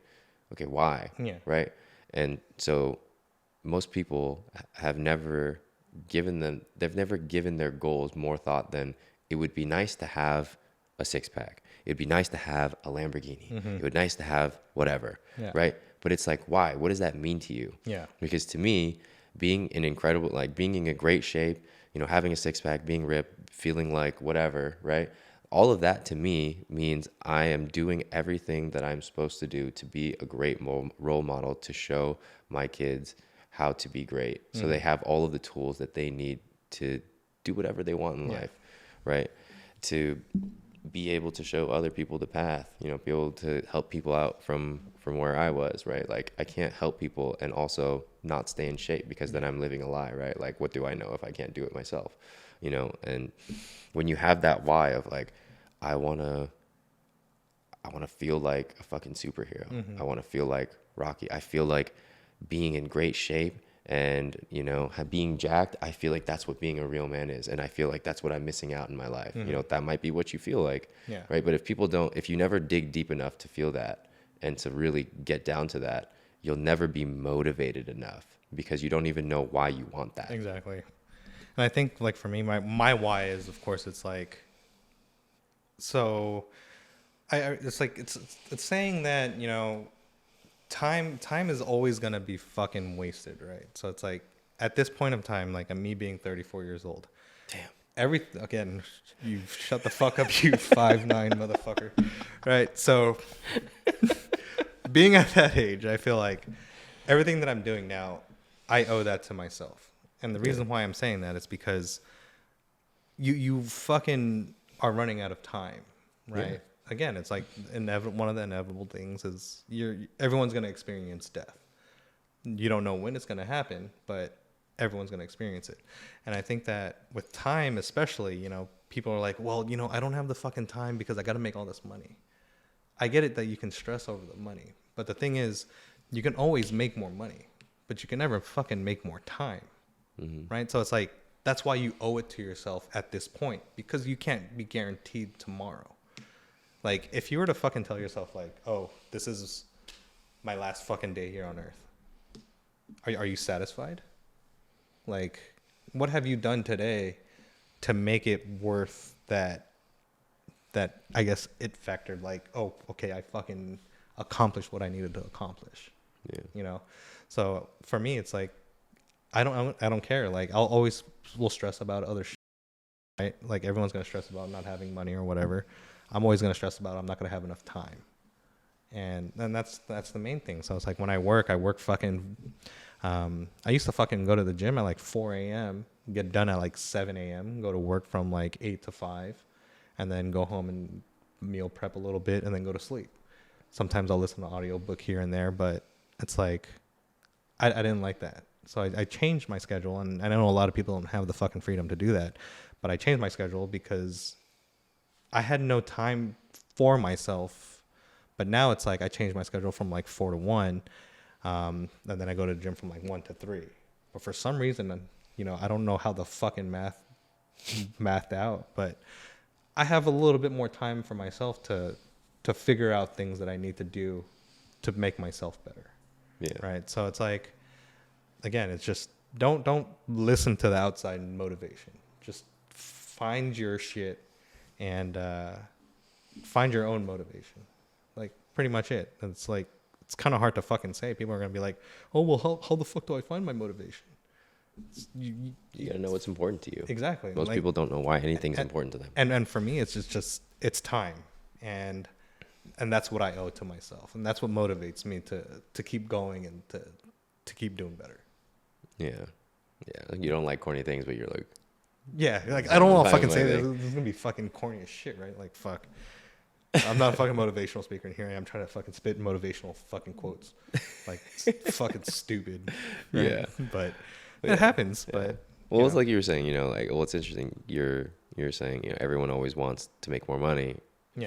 Okay. Why? Yeah. Right. And so most people have never they've never given their goals more thought than it would be nice to have a six pack. It'd be nice to have a Lamborghini. It would be nice to have whatever. Yeah. Right. But it's like, why? What does that mean to you? Yeah. Because to me, being in a great shape, you know, having a six pack, being ripped, feeling like whatever, right? All of that to me means I am doing everything that I'm supposed to do to be a great role model to show my kids how to be great. So they have all of the tools that they need to do whatever they want in life, right? To be able to show other people the path, you know, be able to help people out from where I was, right? Like I can't help people and also not stay in shape because then I'm living a lie, right? Like what do I know if I can't do it myself, you know? And when you have that why of like, I want to feel like a fucking superhero. I want to feel like Rocky. I feel like being in great shape and, you know, being jacked, I feel like that's what being a real man is. And I feel like that's what I'm missing out in my life. You know, that might be what you feel like, right? But if you never dig deep enough to feel that and to really get down to that, you'll never be motivated enough because you don't even know why you want that. Exactly. And I think like for me, my why is, of course, it's like, so it's like, it's saying that, you know, time is always going to be fucking wasted, right? So it's like at this point of time, like me being 34 years old. Damn. Again, you shut the fuck up, you 5'9" motherfucker. Right? So being at that age, I feel like everything that I'm doing now, I owe that to myself. And the reason why I'm saying that is because you fucking are running out of time, right? Yeah. Again, it's like one of the inevitable things is everyone's going to experience death. You don't know when it's going to happen, but everyone's going to experience it. And I think that with time, especially, you know, people are like, well, you know, I don't have the fucking time because I got to make all this money. I get it that you can stress over the money, but the thing is, you can always make more money, but you can never fucking make more time, right? So it's like, that's why you owe it to yourself at this point, because you can't be guaranteed tomorrow. Like, if you were to fucking tell yourself, like, oh, this is my last fucking day here on Earth, are you satisfied? Like, what have you done today to make it worth that I guess it factored, like, oh, okay, I fucking accomplished what I needed to accomplish. Yeah. You know? So for me, it's like, I don't care. Like, will stress about other shit, right? Like, everyone's going to stress about not having money or whatever. I'm always going to stress about I'm not going to have enough time. And that's the main thing. So it's like when I work fucking, I used to fucking go to the gym at like 4 a.m., get done at like 7 a.m., go to work from like 8 to 5, and then go home and meal prep a little bit and then go to sleep. Sometimes I'll listen to an audiobook here and there, but it's like, I didn't like that. So I changed my schedule, and I know a lot of people don't have the fucking freedom to do that, but I changed my schedule because I had no time for myself. But now it's like I changed my schedule from like 4 to 1, and then I go to the gym from like 1 to 3. But for some reason, you know, I don't know how the fucking mathed out, but I have a little bit more time for myself to figure out things that I need to do to make myself better. Yeah. Right. So it's like, again, it's just don't listen to the outside motivation. Just find your shit and find your own motivation. Like pretty much it. And it's like, it's kind of hard to fucking say. People are going to be like, oh, well, how the fuck do I find my motivation? You got to know what's important to you. Exactly. Most people don't know why anything's important to them. And for me, it's just it's time. And that's what I owe to myself. And that's what motivates me to keep going and to keep doing better. Yeah. Yeah. You don't like corny things, but you're like, yeah, like I don't want to fucking say this. This is gonna be fucking corny as shit, right? Like fuck. I'm not a fucking motivational speaker, and here I am trying to fucking spit motivational fucking quotes. Like it's fucking stupid. Right? Yeah. But it happens. Yeah. But well, it's like you were saying, you know, like what's interesting, you're saying, you know, everyone always wants to make more money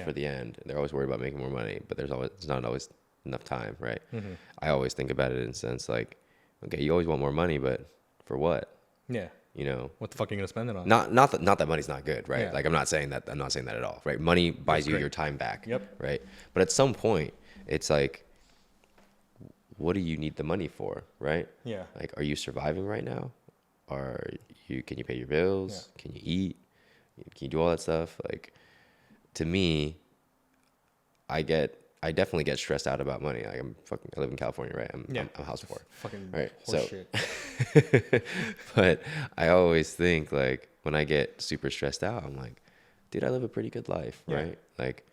for the end. They're always worried about making more money, but there's not always enough time, right? Mm-hmm. I always think about it in a sense like, okay, you always want more money, but for what? Yeah. You know, what the fuck are you gonna spend it on? Not that money's not good, right? Yeah. Like I'm not saying that at all, right? Money buys you your time back, Yep. right? But at some point, it's like, what do you need the money for, right? Yeah. Like, are you surviving right now? Can you pay your bills? Yeah. Can you eat? Can you do all that stuff? Like, to me, I definitely get stressed out about money. Like I live in California, right? I'm house poor. Fucking right. So, shit. but I always think like when I get super stressed out, I'm like, dude, I live a pretty good life, right? Like,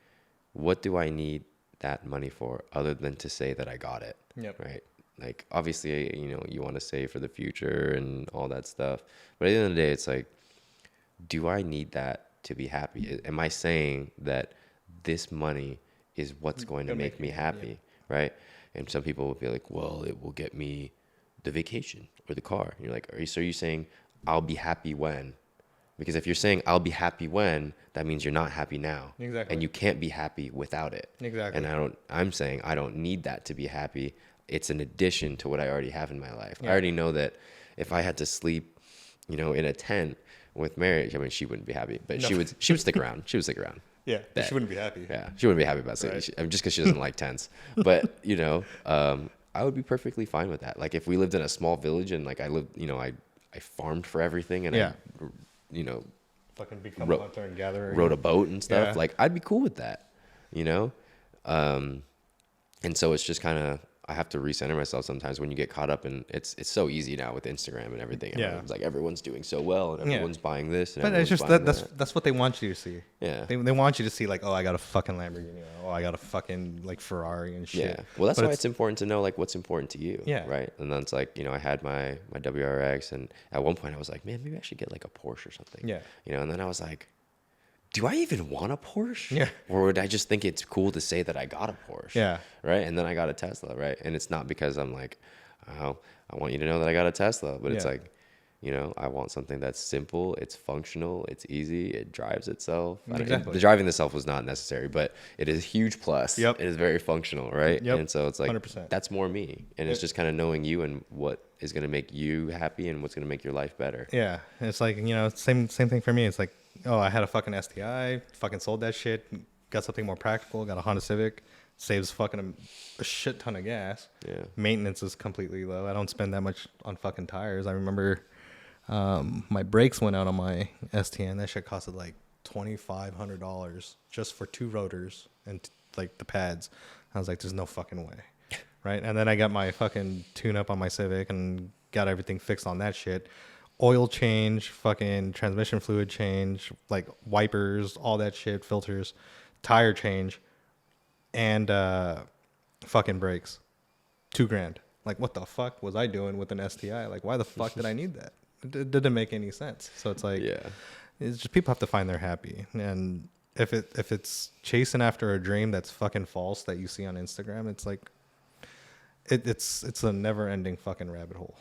what do I need that money for other than to say that I got it? Yep. Right. Like, obviously, you know, you want to save for the future and all that stuff. But at the end of the day, it's like, do I need that to be happy? Am I saying that this money is what's going to make me happy, right? And some people will be like, well, it will get me the vacation or the car. And you're like, are you saying I'll be happy when? Because if you're saying I'll be happy when, that means you're not happy now. Exactly. And you can't be happy without it. Exactly. And I'm saying I don't need that to be happy. It's an addition to what I already have in my life. Yeah. I already know that if I had to sleep, you know, in a tent with marriage, I mean, she wouldn't be happy, but she would stick around. She would stick around. Yeah, but she wouldn't be happy. Yeah, she wouldn't be happy about sleeping, just because she doesn't like tents. But, you know, I would be perfectly fine with that. Like, if we lived in a small village and, like, I farmed for everything and I, you know, fucking become a hunter and gatherer. Rode a boat and stuff. Yeah. Like, I'd be cool with that, you know? And so it's just kind of, I have to recenter myself sometimes when you get caught up in it's so easy now with Instagram and everything. It's like everyone's doing so well and everyone's buying this. And but it's just that's what they want you to see. Yeah. They want you to see like, oh, I got a fucking Lamborghini. Oh, I got a fucking like Ferrari and shit. Yeah. Well, that's why it's important to know like what's important to you. Yeah. Right. And then it's like, you know, I had my WRX and at one point I was like, man, maybe I should get like a Porsche or something. Yeah. You know, and then I was like, do I even want a Porsche? Yeah. Or would I just think it's cool to say that I got a Porsche? Yeah. Right. And then I got a Tesla. Right. And it's not because I'm like, oh, I want you to know that I got a Tesla. But it's like, you know, I want something that's simple. It's functional. It's easy. It drives itself. Exactly. The driving itself was not necessary, but it is a huge plus. Yep. It is very functional. Right. Yep. And so it's like, 100%. That's more me. And it's just kind of knowing you and what is going to make you happy and what's going to make your life better. Yeah. And it's like, you know, same thing for me. It's like, oh, I had a fucking STI, fucking sold that shit, got something more practical, got a Honda Civic, saves fucking a shit ton of gas. Yeah. Maintenance is completely low. I don't spend that much on fucking tires. I remember my brakes went out on my STN. That shit costed like $2,500 just for 2 rotors and like the pads. I was like, there's no fucking way. Right. And then I got my fucking tune up on my Civic and got everything fixed on that shit. Oil change, fucking transmission fluid change, like wipers, all that shit, filters, tire change, and fucking brakes. $2,000. Like, what the fuck was I doing with an STI? Like, why the fuck did I need that? It didn't make any sense. So it's like, it's just people have to find their happy. And if it's chasing after a dream that's fucking false that you see on Instagram, it's like, it's a never ending fucking rabbit hole.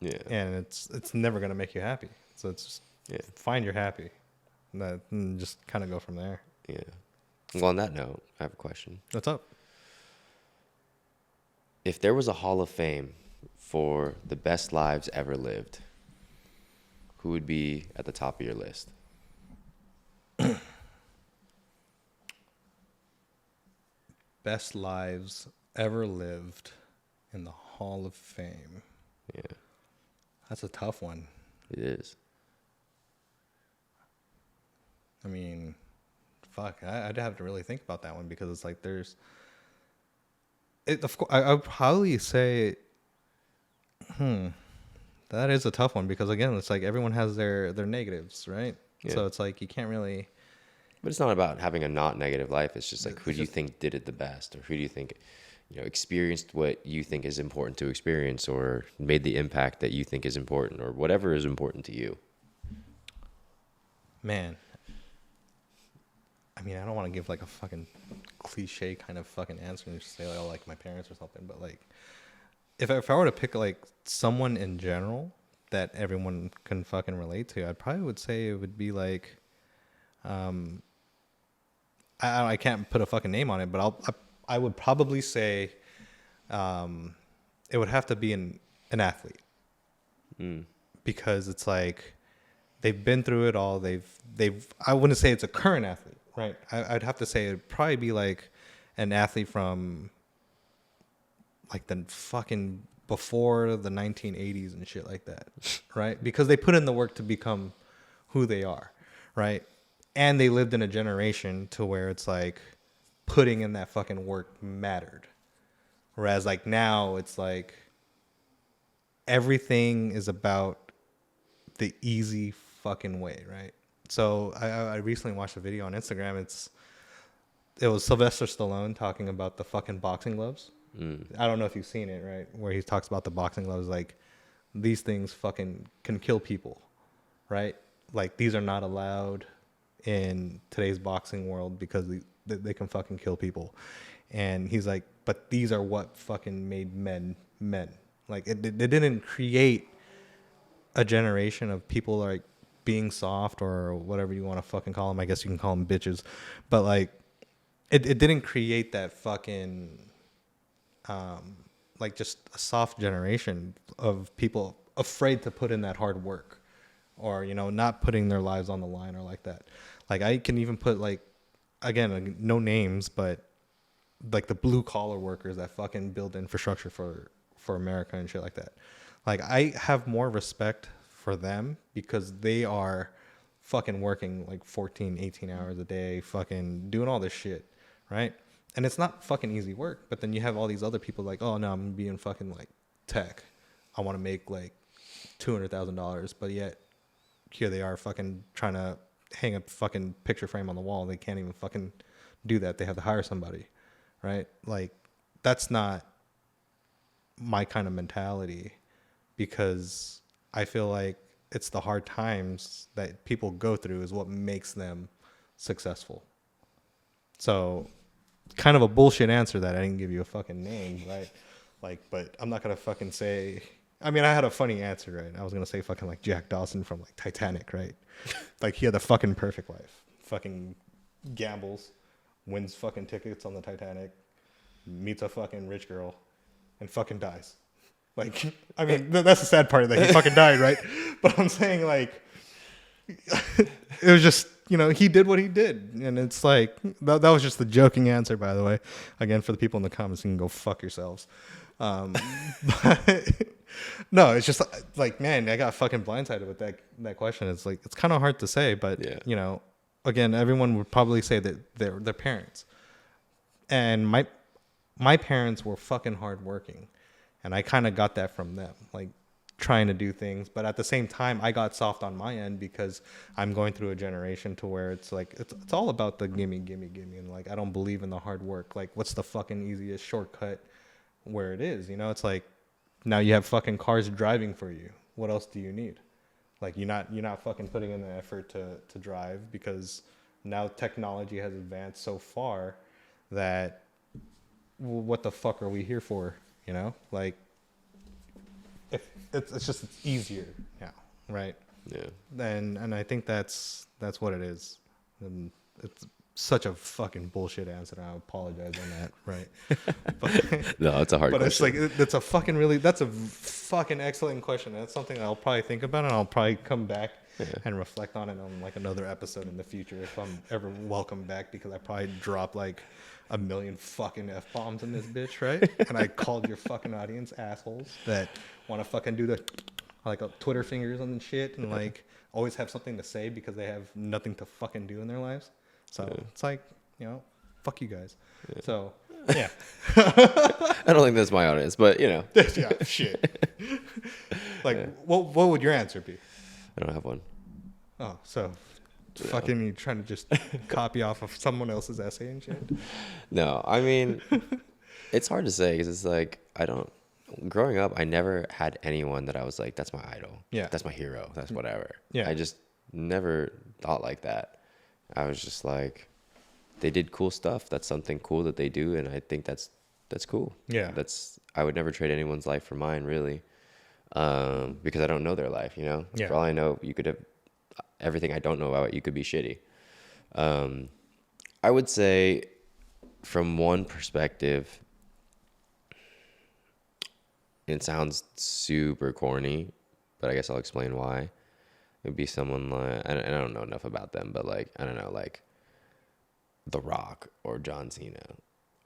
Yeah. and it's never gonna make you happy. So it's just find your happy, and just kind of go from there. Yeah. Well, on that note, I have a question. What's up? If there was a Hall of Fame for the best lives ever lived, who would be at the top of your list? Best lives ever lived in the Hall of Fame. Yeah, That's a tough one. it is. I mean, fuck, I'd have to really think about that one because it's like there's. Of course, I would probably say, that is a tough one because again, it's like everyone has their negatives, right? Yeah. So it's like you can't really. But it's not about having a not negative life. It's just like, who do you think did it the best, or who do you think, experienced what you think is important to experience, or made the impact that you think is important, or whatever is important to you. Man, I mean, I don't want to give like a fucking cliche kind of fucking answer and just say, oh, like my parents or something. But like, if I were to pick like someone in general that everyone can fucking relate to, I probably would say it would be like, I can't put a fucking name on it, but I would probably say, it would have to be an athlete, because it's like they've been through it all. I wouldn't say it's a current athlete, right? I'd have to say it'd probably be like an athlete from like the fucking before the 1980s and shit like that, right? Because they put in the work to become who they are, right? And they lived in a generation to where it's like putting in that fucking work mattered. Whereas like now it's like everything is about the easy fucking way, right? So I recently watched a video on Instagram. It was Sylvester Stallone talking about the fucking boxing gloves. I don't know if you've seen it, right? Where he talks about the boxing gloves, like these things fucking can kill people, right? Like these are not allowed in today's boxing world because they can fucking kill people. And he's like, but these are what fucking made men. Like it didn't create a generation of people like being soft or whatever you want to fucking call them. I guess you can call them bitches, but like it didn't create that fucking like just a soft generation of people afraid to put in that hard work, or not putting their lives on the line or like that. Like I can even put like, again, like, no names, but like the blue collar workers that fucking build infrastructure for America and shit like that. Like I have more respect for them because they are fucking working like 14, 18 hours a day, fucking doing all this shit, right? And it's not fucking easy work. But then you have all these other people like, oh no, I'm gonna be in fucking like tech. I want to make like $200,000, but yet here they are fucking trying to hang a fucking picture frame on the wall. They can't even fucking do that. They have to hire somebody, right? Like that's not my kind of mentality, because I feel like it's the hard times that people go through is what makes them successful. So kind of a bullshit answer that I didn't give you a fucking name, right? Like, but I'm not going to fucking say, I mean, I had a funny answer, right? I was going to say fucking like Jack Dawson from like Titanic, right? Like he had the fucking perfect life. Fucking gambles, wins fucking tickets on the Titanic, meets a fucking rich girl, and fucking dies. Like, I mean, that's the sad part, that he fucking died, right? But I'm saying like, it was just, he did what he did. And it's like, that was just the joking answer, by the way. Again, for the people in the comments, you can go fuck yourselves. But no, it's just like, man, I got fucking blindsided with that question. It's like, it's kind of hard to say, but Yeah. Again, everyone would probably say that they're their parents. And my parents were fucking hardworking, and I kind of got that from them, like trying to do things. But at the same time, I got soft on my end because I'm going through a generation to where it's like it's all about the gimme, and like I don't believe in the hard work. Like, what's the fucking easiest shortcut where it is? It's like now you have fucking cars driving for you. What else do you need? Like you're not fucking putting in the effort to drive, because now technology has advanced so far that what the fuck are we here for? Like it's easier now, right? Yeah. And I think that's what it is. And it's such a fucking bullshit answer. And I apologize on that, right? But, No, it's a hard but question. it's like that's a fucking excellent question. That's something I'll probably think about, and I'll probably come back and reflect on it on like another episode in the future if I'm ever welcome back, because I probably drop like 1 million fucking F-bombs in this bitch, right? And I called your fucking audience assholes that want to fucking do the like Twitter fingers and shit, and like always have something to say because they have nothing to fucking do in their lives. So it's like, fuck you guys. Yeah. So yeah. I don't think that's my audience, but yeah, shit. Like, what would your answer be? I don't have one. Oh, so fucking you trying to just copy off of someone else's essay and shit? No, I mean, it's hard to say because it's like, growing up, I never had anyone that I was like, that's my idol. Yeah. That's my hero. That's whatever. Yeah. I just never thought like that. I was just like, they did cool stuff. That's something cool that they do. And I think that's cool. Yeah. I would never trade anyone's life for mine, really. Because I don't know their life, Yeah. For all I know, you could have everything I don't know about it, you could be shitty. I would say from one perspective, it sounds super corny, but I guess I'll explain why. It would be someone like, and I don't know enough about them, but like, I don't know, like The Rock or John Cena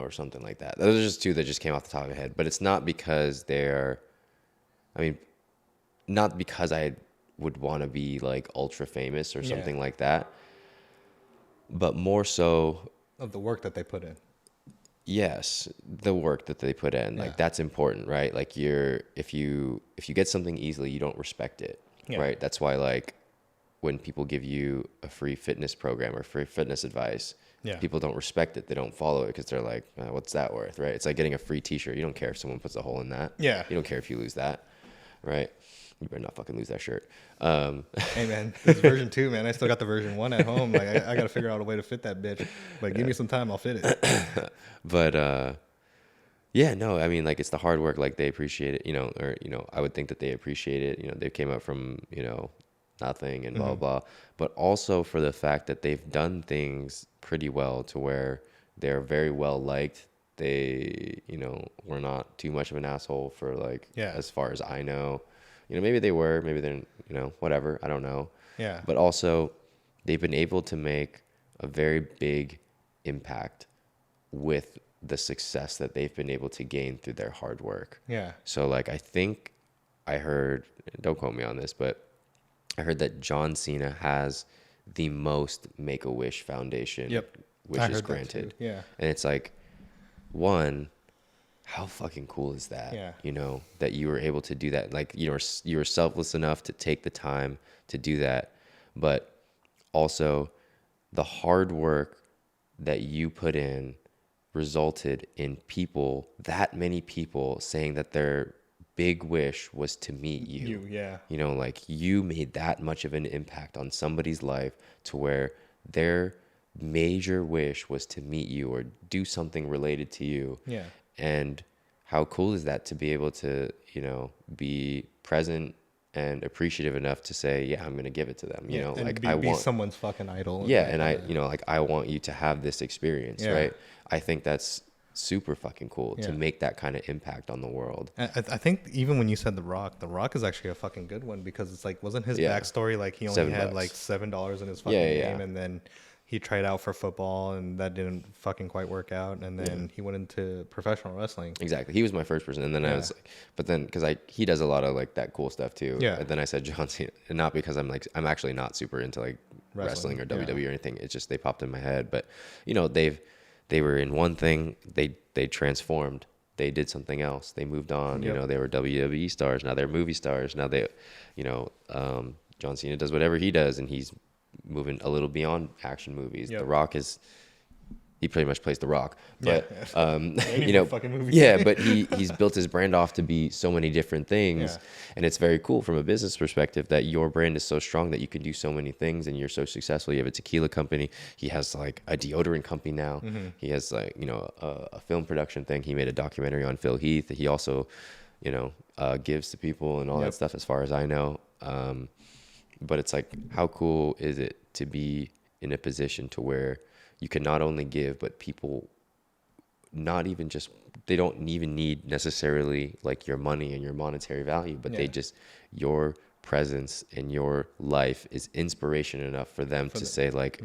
or something like that. Those are just two that just came off the top of my head, but it's not because not because I would want to be like ultra famous or something like that, but more so of the work that they put in. Yes, the work that they put in, like that's important, right? Like if you get something easily, you don't respect it, right? That's why like when people give you a free fitness program or free fitness advice, people don't respect it. They don't follow it because they're like, what's that worth, right? It's like getting a free T-shirt. You don't care if someone puts a hole in that. Yeah. You don't care if you lose that, right? You better not fucking lose that shirt. Hey man, this is version 2, man. I still got the version 1 at home. Like I got to figure out a way to fit that bitch. Like give me some time, I'll fit it. But no, I mean like it's the hard work. Like they appreciate it, I would think that they appreciate it. They came up from nothing and blah blah. But also for the fact that they've done things pretty well to where they're very well liked. They were not too much of an asshole for like as far as I know. Maybe they were, maybe they're, whatever. I don't know. Yeah. But also, they've been able to make a very big impact with the success that they've been able to gain through their hard work. Yeah. So, like, I think I heard, don't quote me on this, but I heard that John Cena has the most Make-A-Wish Foundation wishes granted. Yeah. And it's like, one, how fucking cool is that? Yeah. That you were able to do that. Like, you were selfless enough to take the time to do that. But also the hard work that you put in resulted in that many people saying that their big wish was to meet you. Like you made that much of an impact on somebody's life to where their major wish was to meet you or do something related to you. Yeah. And how cool is that to be able to, be present and appreciative enough to say, yeah, I'm going to give it to them, like I want someone's fucking idol. Yeah. And I want you to have this experience, right? I think that's super fucking cool to make that kind of impact on the world. I think even when you said The Rock is actually a fucking good one because it's like, wasn't his backstory like he only had like $7 in his fucking name and then he tried out for football and that didn't fucking quite work out. And then he went into professional wrestling. Exactly. He was my first person. And then I was like, but then cause he does a lot of like that cool stuff too. Yeah. And then I said John Cena, and not because I'm actually not super into like wrestling or WWE or anything. It's just, they popped in my head, but they were in one thing, they transformed, they did something else. They moved on, they were WWE stars. Now they're movie stars. Now they, John Cena does whatever he does and he's moving a little beyond action movies. The Rock he pretty much plays The Rock, but but he's built his brand off to be so many different things, and it's very cool from a business perspective that your brand is so strong that you can do so many things and you're so successful. You have a tequila company. He has like a deodorant company now. He has like a film production thing. He made a documentary on Phil Heath. He also gives to people and all that stuff, as far as I know. But it's like, how cool is it to be in a position to where you can not only give, but people they don't even need necessarily like your money and your monetary value, but they just, your presence in your life is inspiration enough for them to say like,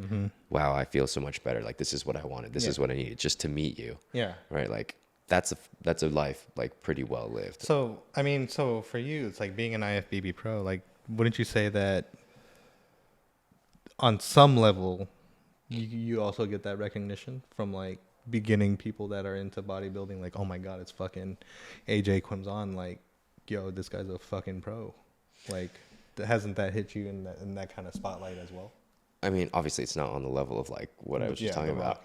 wow, I feel so much better. Like, this is what I wanted. This is what I needed, just to meet you. Yeah. Right. Like, that's a life like pretty well lived. So, I mean, so for you, it's like being an IFBB pro, like, wouldn't you say that on some level, you also get that recognition from like beginning people that are into bodybuilding? Like, oh my God, it's fucking AJ Quimzon. Like, yo, this guy's a fucking pro. Like, hasn't that hit you in that kind of spotlight as well? I mean, obviously it's not on the level of like what I was just talking about.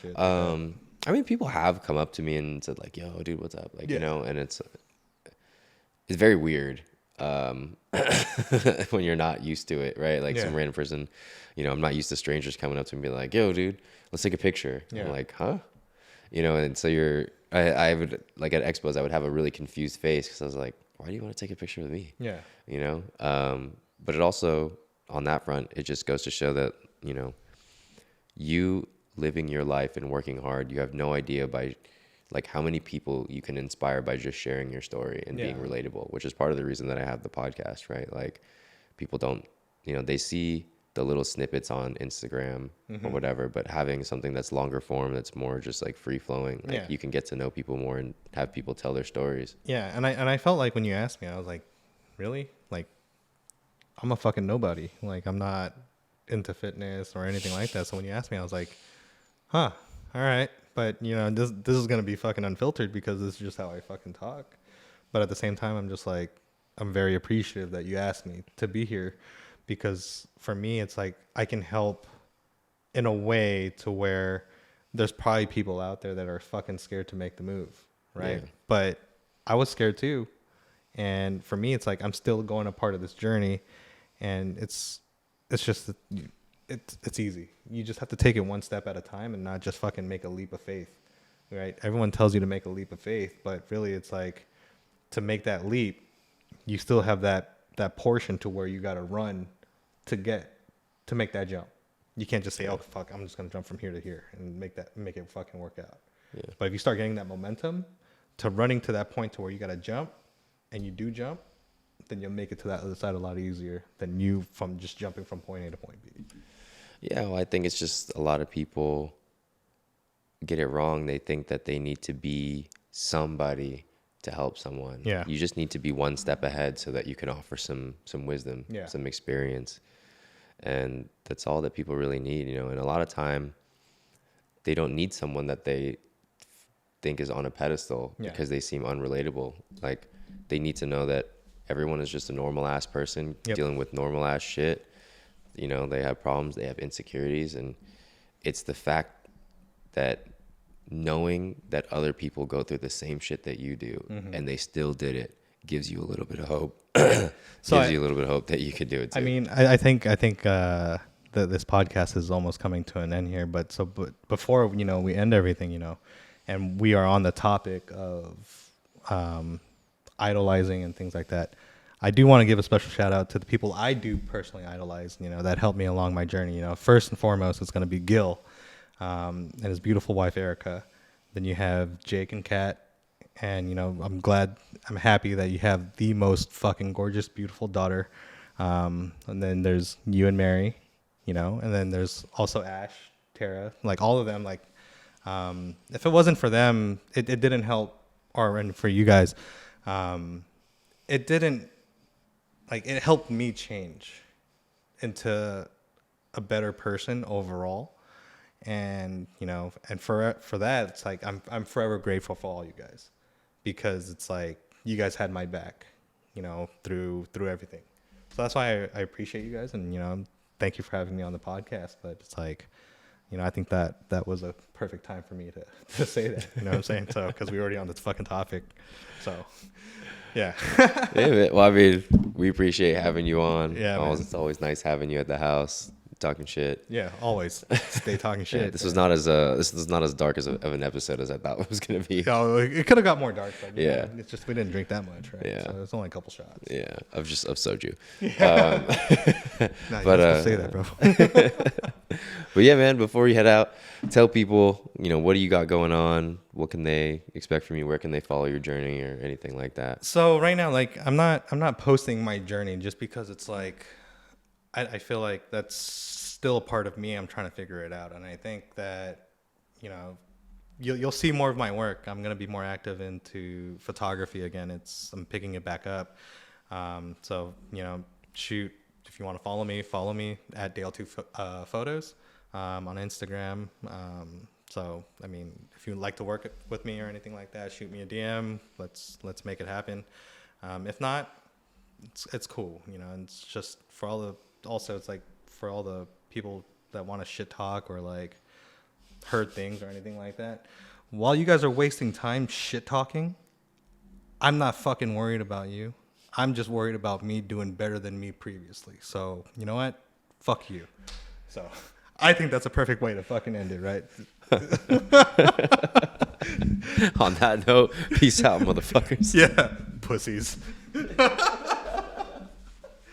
Shit. I mean, people have come up to me and said like, yo, dude, what's up? Like, and it's very weird. When you're not used to it, right? Like some random person, I'm not used to strangers coming up to me and being like, yo, dude, let's take a picture. I'm like, huh? And so I would, like at expos, I would have a really confused face because I was like, why do you want to take a picture with me? Yeah. But it also, on that front, it just goes to show that, you living your life and working hard, you have no idea by like how many people you can inspire by just sharing your story and being relatable, which is part of the reason that I have the podcast, right? Like, people don't, they see the little snippets on Instagram or whatever, but having something that's longer form, that's more just like free flowing, like you can get to know people more and have people tell their stories. Yeah. And I felt like when you asked me, I was like, really? Like, I'm a fucking nobody. Like, I'm not into fitness or anything like that. So when you asked me, I was like, huh, all right. But, this is going to be fucking unfiltered because this is just how I fucking talk. But at the same time, I'm just like, I'm very appreciative that you asked me to be here, because for me, it's like I can help in a way to where there's probably people out there that are fucking scared to make the move, right? Yeah. But I was scared too. And for me, it's like I'm still going a part of this journey, and it's just it's easy. You just have to take it one step at a time and not just fucking make a leap of faith, right? Everyone tells you to make a leap of faith, but really it's like, to make that leap, you still have that portion to where you got to run to make that jump. You can't just say, oh, fuck, I'm just going to jump from here to here and make it fucking work out. Yeah. But if you start getting that momentum to running to that point to where you got to jump, and you do jump, then you'll make it to that other side a lot easier than you from just jumping from point A to point B. Yeah, well, I think it's just a lot of people get it wrong. They think that they need to be somebody to help someone. Yeah. You just need to be one step ahead so that you can offer some wisdom, some experience. And that's all that people really need, And a lot of time, they don't need someone that they think is on a pedestal because they seem unrelatable. Like, they need to know that everyone is just a normal ass person dealing with normal ass shit. They have problems, they have insecurities, and it's the fact that knowing that other people go through the same shit that you do and they still did it gives you a little bit of hope. You a little bit of hope that you could do it too. I mean, I think that this podcast is almost coming to an end here, but before, we end everything, and we are on the topic of idolizing and things like that, I do want to give a special shout out to the people I do personally idolize, that helped me along my journey. First and foremost, it's going to be Gil and his beautiful wife, Erica. Then you have Jake and Kat. And, I'm happy that you have the most fucking gorgeous, beautiful daughter. And then there's you and Mary, and then there's also Ash, Tara, like all of them. Like, if it wasn't for them, it didn't help, and for you guys, it didn't, like, it helped me change into a better person overall. And, and for that, it's like, I'm forever grateful for all you guys, because it's like, you guys had my back, through everything. So that's why I appreciate you guys. And, thank you for having me on the podcast. But it's like, I think that was a perfect time for me to say that, you know what I'm saying? So, cause we were already on this fucking topic. So yeah. Yeah, well, I mean, we appreciate having you on. Yeah. It's always nice having you at the house. talking shit. Yeah, always stay talking shit. Yeah, this was not as dark as of an episode as I thought it was gonna be. Oh, it could have got more dark, but Yeah. it's just we didn't drink that much, right? Yeah. So it's only a couple shots. Yeah, of soju. Nah, But, you have to say that, bro. But yeah, man, before you head out, tell people, what do you got going on? What can they expect from you? Where can they follow your journey or anything like that? So right now, like I'm not posting my journey just because it's like I feel like that's still a part of me. I'm trying to figure it out, and I think that you'll see more of my work. I'm gonna be more active into photography again. I'm picking it back up. So shoot. If you want to follow me at Dale2 Photos on Instagram. So, I mean, if you'd like to work with me or anything like that, shoot me a DM. Let's make it happen. If not, it's cool, and it's just for it's like for all the people that want to shit talk or like hurt things or anything like that. While you guys are wasting time shit talking, I'm not fucking worried about you. I'm just worried about me doing better than me previously. So, you know what? Fuck you. So, I think that's a perfect way to fucking end it, right? On that note, peace out, motherfuckers. Yeah, pussies.